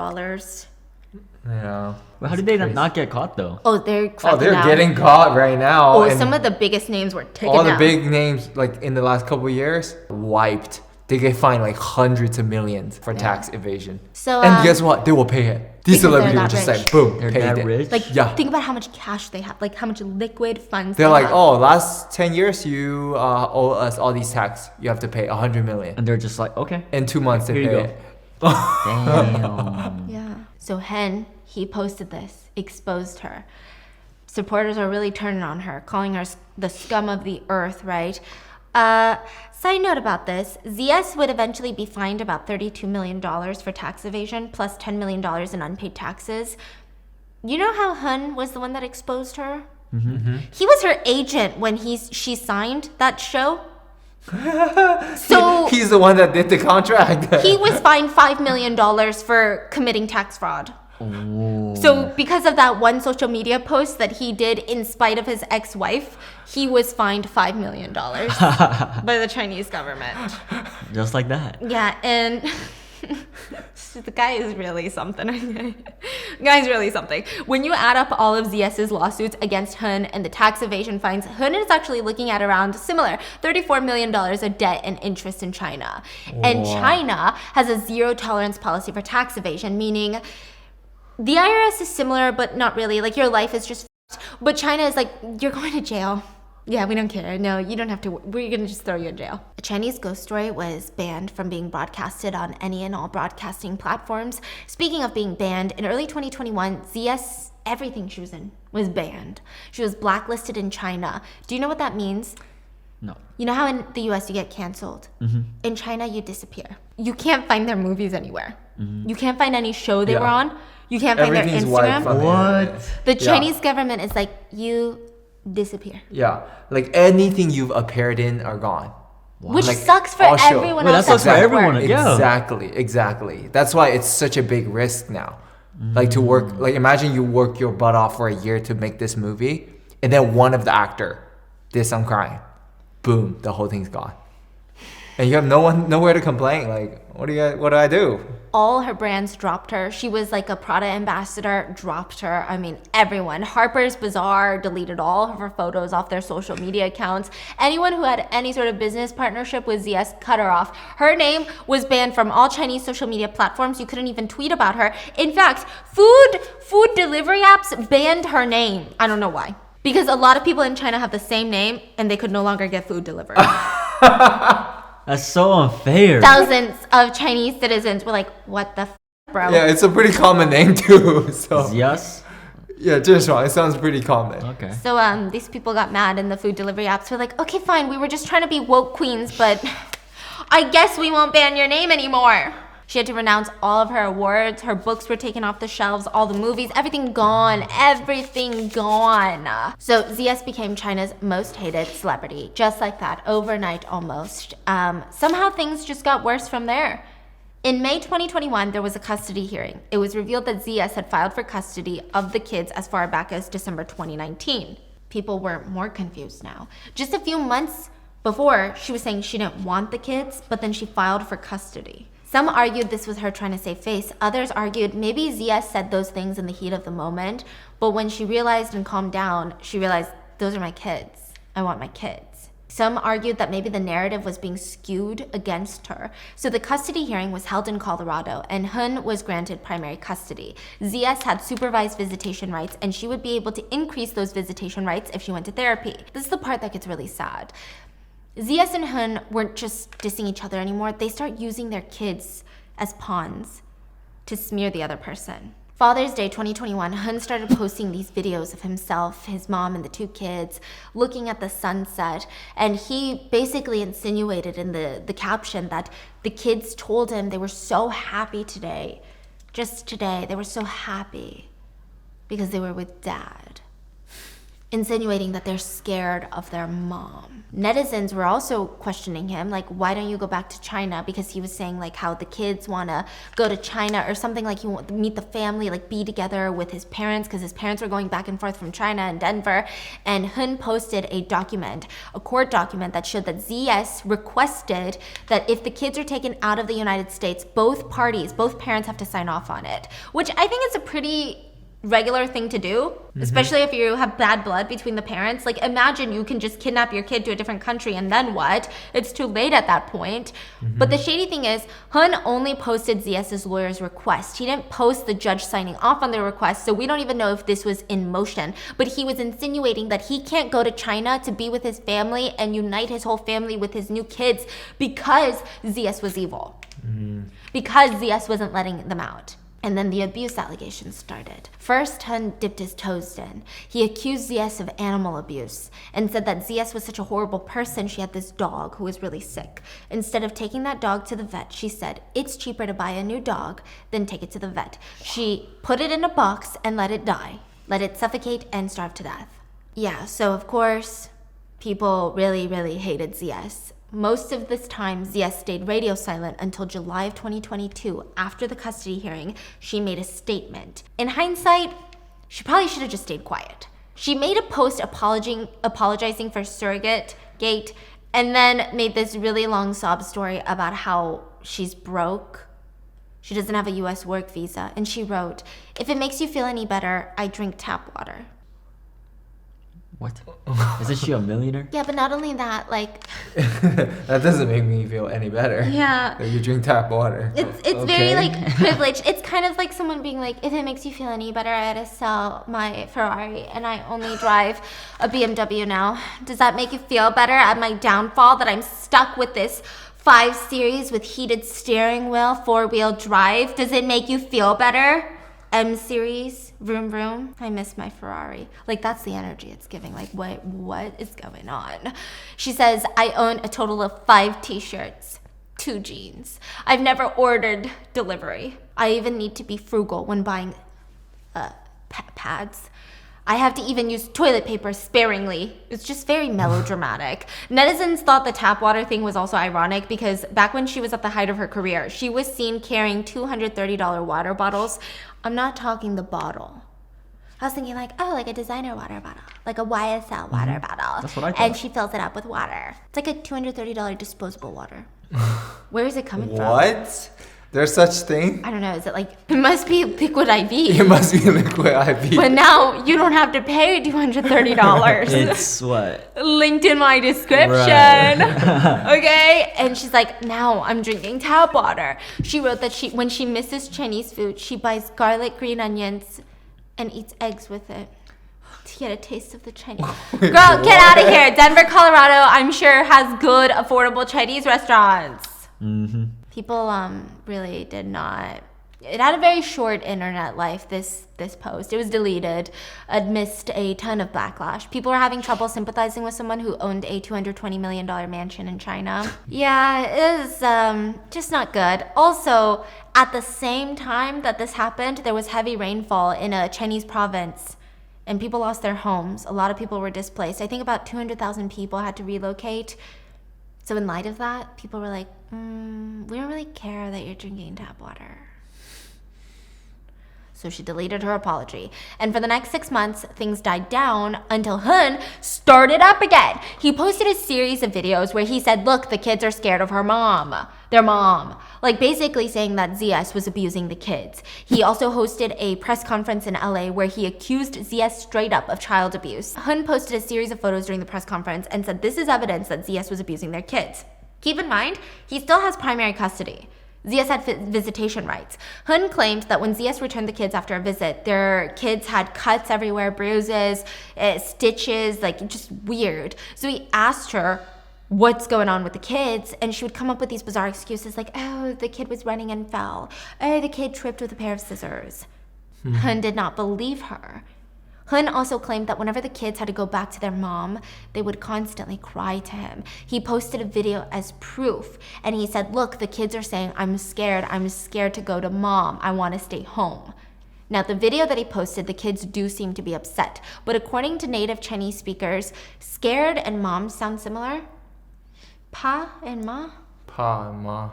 Speaker 3: Yeah.
Speaker 2: Well, how did they not get caught though?
Speaker 1: Oh, they're
Speaker 3: getting caught right now.
Speaker 1: Oh,
Speaker 3: and
Speaker 1: some of the biggest names were taken
Speaker 3: all the
Speaker 1: down.
Speaker 3: big names, like in the last couple of years, wiped. They get fined like hundreds of millions for tax evasion.
Speaker 1: So,
Speaker 3: and guess what? They will pay it. These celebrities were just like, boom,
Speaker 2: They're
Speaker 3: paid
Speaker 2: that
Speaker 3: it.
Speaker 2: rich?
Speaker 1: Like, think about how much cash they have, like how much liquid funds
Speaker 3: They're
Speaker 1: they
Speaker 3: like,
Speaker 1: have.
Speaker 3: oh, last 10 years you owe us all these tax. You have to pay 100 million.
Speaker 2: And they're just like, okay.
Speaker 3: In 2 months they
Speaker 2: Here you
Speaker 3: pay
Speaker 2: go.
Speaker 3: it.
Speaker 2: Damn.
Speaker 1: Yeah. So Hen, he posted this, exposed her. Supporters are really turning on her, calling her the scum of the earth, right? Side note about this, ZS would eventually be fined about $32 million for tax evasion, plus $10 million in unpaid taxes. You know how Hun was the one that exposed her?
Speaker 3: Mm-hmm.
Speaker 1: He was her agent when she signed that show. So
Speaker 3: he's the one that did the contract.
Speaker 1: he was fined $5 million for committing tax fraud.
Speaker 2: Oh.
Speaker 1: So because of that one social media post that he did in spite of his ex-wife, he was fined $5 million by the Chinese government.
Speaker 2: Just like that.
Speaker 1: Yeah, and the guy is really something. The guy's really something. When you add up all of ZS's lawsuits against Hun and the tax evasion fines, Hun is actually looking at around similar $34 million of debt and interest in China. And China has a zero tolerance policy for tax evasion, meaning the IRS is similar, but not really. Like, your life is just f***ed. But China is like, you're going to jail. Yeah, we don't care. No, you don't have to. We're going to just throw you in jail. A Chinese ghost story was banned from being broadcasted on any and all broadcasting platforms. Speaking of being banned, in early 2021, ZS, everything she was in was banned. She was blacklisted in China. Do you know what that means?
Speaker 2: No.
Speaker 1: You know how in the US you get canceled?
Speaker 2: Mm-hmm.
Speaker 1: In China, you disappear. You can't find their movies anywhere. You can't find any show they were on. You can't find their
Speaker 3: Everything's wiped
Speaker 1: Instagram.
Speaker 3: from the internet.
Speaker 1: The Chinese government is like, you disappear.
Speaker 3: Yeah, like anything you've appeared in are gone.
Speaker 1: Which
Speaker 3: Like,
Speaker 1: sucks for
Speaker 3: all show.
Speaker 1: everyone
Speaker 2: Wait,
Speaker 1: else.
Speaker 2: that sucks for
Speaker 1: at
Speaker 2: everyone.
Speaker 1: work.
Speaker 2: Yeah.
Speaker 3: Exactly. That's why it's such a big risk now. Like to work, like imagine you work your butt off for a year to make this movie, and then one of the actor did some crime. Boom, the whole thing's gone. And you have nowhere to complain. Like, what do I do?
Speaker 1: All her brands dropped her. She was like a Prada ambassador, dropped her. I mean, everyone. Harper's Bazaar deleted all of her photos off their social media accounts. Anyone who had any sort of business partnership with ZS cut her off. Her name was banned from all Chinese social media platforms. You couldn't even tweet about her. In fact, food delivery apps banned her name. I don't know why. Because a lot of people in China have the same name and they could no longer get food delivered.
Speaker 2: That's so unfair.
Speaker 1: Thousands of Chinese citizens were like, what the bro?
Speaker 3: Yeah, it's a pretty common name too. So
Speaker 2: Yes.
Speaker 3: yeah, ZhengShuang. It sounds pretty common.
Speaker 2: Okay.
Speaker 1: So these people got mad and the food delivery apps were like, okay, fine, we were just trying to be woke queens, but I guess we won't ban your name anymore. She had to renounce all of her awards. Her books were taken off the shelves, all the movies, everything gone. So ZS became China's most hated celebrity, just like that, overnight almost. Somehow things just got worse from there. In May 2021, there was a custody hearing. It was revealed that ZS had filed for custody of the kids as far back as December 2019. People were more confused now. Just a few months before, she was saying she didn't want the kids, but then she filed for custody. Some argued this was her trying to save face. Others argued maybe ZS said those things in the heat of the moment, but when she realized and calmed down, she realized those are my kids. I want my kids. Some argued that maybe the narrative was being skewed against her. So the custody hearing was held in Colorado, and Hun was granted primary custody. ZS had supervised visitation rights, and she would be able to increase those visitation rights if she went to therapy. This is the part that gets really sad. ZS and Hun weren't just dissing each other anymore. They start using their kids as pawns to smear the other person. Father's Day 2021, Hun started posting these videos of himself, his mom, and the 2 kids looking at the sunset. And he basically insinuated in the caption that the kids told him they were so happy today. Just today, they were so happy because they were with dad. Insinuating that they're scared of their mom. Netizens were also questioning him, like, why don't you go back to China? Because he was saying like how the kids want to go to China or something, like he want to meet the family, like be together with his parents, because his parents were going back and forth from China and Denver. And Hun posted a document, a court document that showed that ZS requested that if the kids are taken out of the United States, both parents have to sign off on it, which I think is a pretty regular thing to do, especially if you have bad blood between the parents. Like, imagine you can just kidnap your kid to a different country and then what? It's too late at that point. But the shady thing is, Hun only posted ZS's lawyer's request. He didn't post the judge signing off on the request, so we don't even know if this was in motion. But he was insinuating that he can't go to China to be with his family and unite his whole family with his new kids because ZS was evil. Because ZS wasn't letting them out. And then the abuse allegations started. First, Hun dipped his toes in. He accused ZS of animal abuse and said that ZS was such a horrible person. She had this dog who was really sick. Instead of taking that dog to the vet, she said, it's cheaper to buy a new dog than take it to the vet. She put it in a box and let it die. Let it suffocate and starve to death. Yeah, so of course, people really, really hated ZS. Most of this time, ZS stayed radio silent until July of 2022. After the custody hearing, she made a statement. In hindsight, she probably should have just stayed quiet. She made a post apologizing for Surrogate, and then made this really long sob story about how she's broke. She doesn't have a US work visa. And she wrote, if it makes you feel any better, I drink tap water.
Speaker 2: What? Isn't she a millionaire?
Speaker 1: Yeah, but not only that, like...
Speaker 3: That doesn't make me feel any better.
Speaker 1: Yeah.
Speaker 3: That you drink tap water.
Speaker 1: It's very, like, privileged. It's kind of like someone being like, if it makes you feel any better, I had to sell my Ferrari and I only drive a BMW now. Does that make you feel better at my downfall that I'm stuck with this 5 Series with heated steering wheel, 4-wheel drive? Does it make you feel better? M Series, vroom vroom. I miss my Ferrari. Like, that's the energy it's giving. Like, what is going on? She says, I own a total of 5 t-shirts, 2 jeans. I've never ordered delivery. I even need to be frugal when buying pads. I have to even use toilet paper sparingly. It's just very melodramatic. Netizens thought the tap water thing was also ironic because back when she was at the height of her career, she was seen carrying $230 water bottles. I'm not talking the bottle. I was thinking like, oh, like a designer water bottle, like a YSL water bottle.
Speaker 2: That's what I thought.
Speaker 1: And she fills it up with water. It's like a $230 disposable water. Where is it coming from?
Speaker 3: What? There's such thing?
Speaker 1: I don't know. Is it like, it must be liquid IV.
Speaker 3: It must be liquid IV.
Speaker 1: But now you don't have to pay $230.
Speaker 2: It's what?
Speaker 1: Linked in my description.
Speaker 2: Right.
Speaker 1: Okay? And she's like, now I'm drinking tap water. She wrote that when she misses Chinese food, she buys garlic, green onions, and eats eggs with it to get a taste of the Chinese. Girl, get out of here. Denver, Colorado, I'm sure has good, affordable Chinese restaurants.
Speaker 2: Mm-hmm.
Speaker 1: People really did not. It had a very short internet life, this post. It was deleted amidst a ton of backlash. People were having trouble sympathizing with someone who owned a $220 million mansion in China. Yeah, it was just not good. Also, at the same time that this happened, there was heavy rainfall in a Chinese province and people lost their homes. A lot of people were displaced. I think about 200,000 people had to relocate. So in light of that, people were like, we don't really care that you're drinking tap water. So she deleted her apology. And for the next 6 months, things died down until Hun started up again. He posted a series of videos where he said, look, the kids are scared of their mom. Like basically saying that ZS was abusing the kids. He also hosted a press conference in LA where he accused ZS straight up of child abuse. Hun posted a series of photos during the press conference and said this is evidence that ZS was abusing their kids. Keep in mind, he still has primary custody. ZS had visitation rights. Hun claimed that when ZS returned the kids after a visit, their kids had cuts everywhere, bruises, stitches, like just weird. So he asked her, what's going on with the kids, and she would come up with these bizarre excuses like, oh, the kid was running and fell. Oh, the kid tripped with a pair of scissors. Hun did not believe her. Hun also claimed that whenever the kids had to go back to their mom, they would constantly cry to him. He posted a video as proof, and he said, look, the kids are saying, I'm scared to go to mom, I want to stay home. Now, the video that he posted, the kids do seem to be upset, but according to native Chinese speakers, scared and mom sound similar. Pa and ma?
Speaker 3: Pa and ma.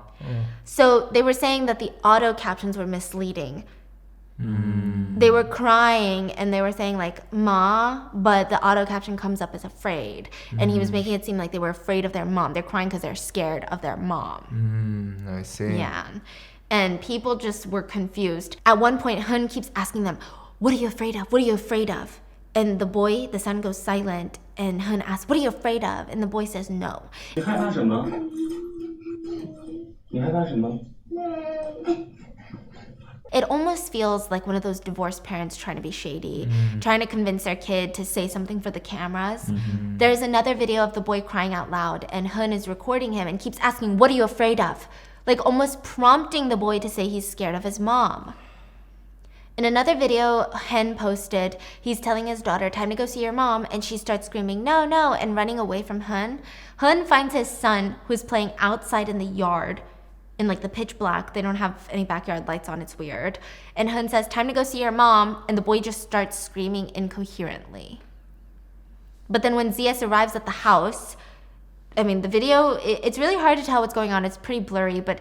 Speaker 1: So they were saying that the auto captions were misleading. They were crying and they were saying like ma, but the auto caption comes up as afraid. And he was making it seem like they were afraid of their mom. They're crying because they're scared of their mom.
Speaker 3: I see.
Speaker 1: Yeah. And people just were confused. At one point, Hun keeps asking them, what are you afraid of? What are you afraid of? And the son goes silent. And Hun asks, what are you afraid of? And the boy says no. It almost feels like one of those divorced parents trying to be shady, trying to convince their kid to say something for the cameras. There's another video of the boy crying out loud, and Hun is recording him and keeps asking, what are you afraid of? Like almost prompting the boy to say he's scared of his mom. In another video Hen posted, he's telling his daughter, time to go see your mom, and she starts screaming, no, no, and running away from Hun. Hun finds his son, who's playing outside in the yard, in like the pitch black. They don't have any backyard lights on, it's weird. And Hun says, time to go see your mom, and the boy just starts screaming incoherently. But then when ZS arrives at the house, I mean, the video, it's really hard to tell what's going on. It's pretty blurry, but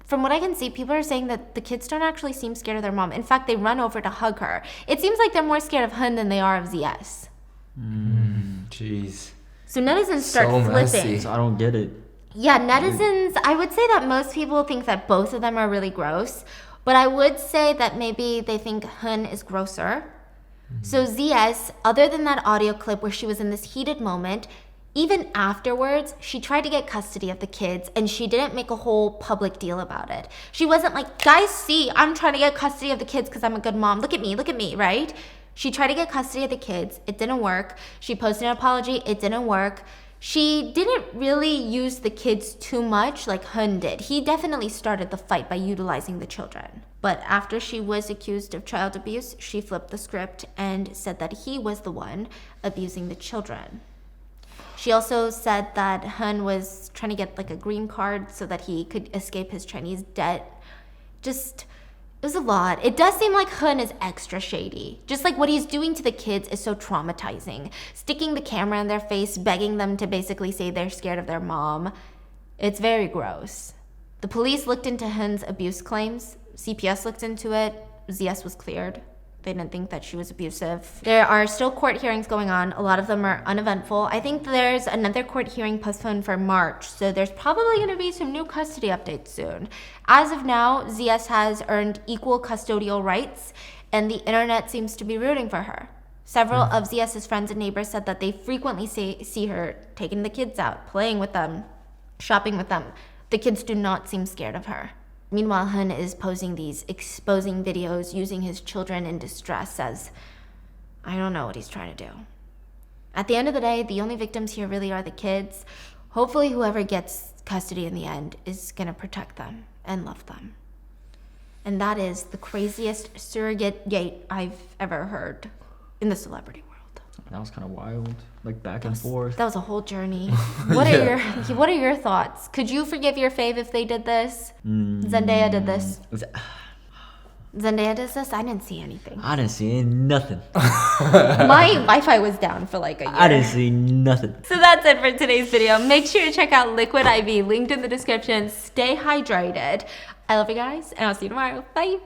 Speaker 1: from what I can see, people are saying that the kids don't actually seem scared of their mom. In fact, they run over to hug her. It seems like they're more scared of Hun than they are of ZS.
Speaker 3: Jeez.
Speaker 1: So netizens start flipping.
Speaker 3: Messy.
Speaker 2: So I don't get it.
Speaker 1: Yeah, netizens, I would say that most people think that both of them are really gross, but I would say that maybe they think Hun is grosser. So ZS, other than that audio clip where she was in this heated moment, even afterwards, she tried to get custody of the kids, and she didn't make a whole public deal about it. She wasn't like, guys, see, I'm trying to get custody of the kids because I'm a good mom. Look at me, right? She tried to get custody of the kids. It didn't work. She posted an apology. It didn't work. She didn't really use the kids too much like Hun did. He definitely started the fight by utilizing the children. But after she was accused of child abuse, she flipped the script and said that he was the one abusing the children. She also said that Hun was trying to get like a green card so that he could escape his Chinese debt. Just, it was a lot. It does seem like Hun is extra shady. Just like what he's doing to the kids is so traumatizing. Sticking the camera in their face, begging them to basically say they're scared of their mom. It's very gross. The police looked into Hun's abuse claims. CPS looked into it. ZS was cleared. They didn't think that she was abusive. There are still court hearings going on. A lot of them are uneventful. I think there's another court hearing postponed for March, so there's probably going to be some new custody updates soon. As of now, ZS has earned equal custodial rights, and the internet seems to be rooting for her. Several of ZS's friends and neighbors said that they frequently see her taking the kids out, playing with them, shopping with them. The kids do not seem scared of her. Meanwhile, Hun is posting these exposing videos using his children in distress as, I don't know what he's trying to do. At the end of the day, the only victims here really are the kids. Hopefully whoever gets custody in the end is gonna protect them and love them. And that is the craziest surrogate gate I've ever heard in the celebrity world.
Speaker 2: That was kind of wild, like back and forth.
Speaker 1: That was a whole journey. What are your thoughts? Could you forgive your fave if they did this? Zendaya did this. Zendaya does this? I didn't see anything.
Speaker 2: I didn't see nothing.
Speaker 1: My Wi-Fi was down for like a year.
Speaker 2: I didn't see nothing.
Speaker 1: So that's it for today's video. Make sure to check out Liquid IV, linked in the description. Stay hydrated. I love you guys, and I'll see you tomorrow. Bye.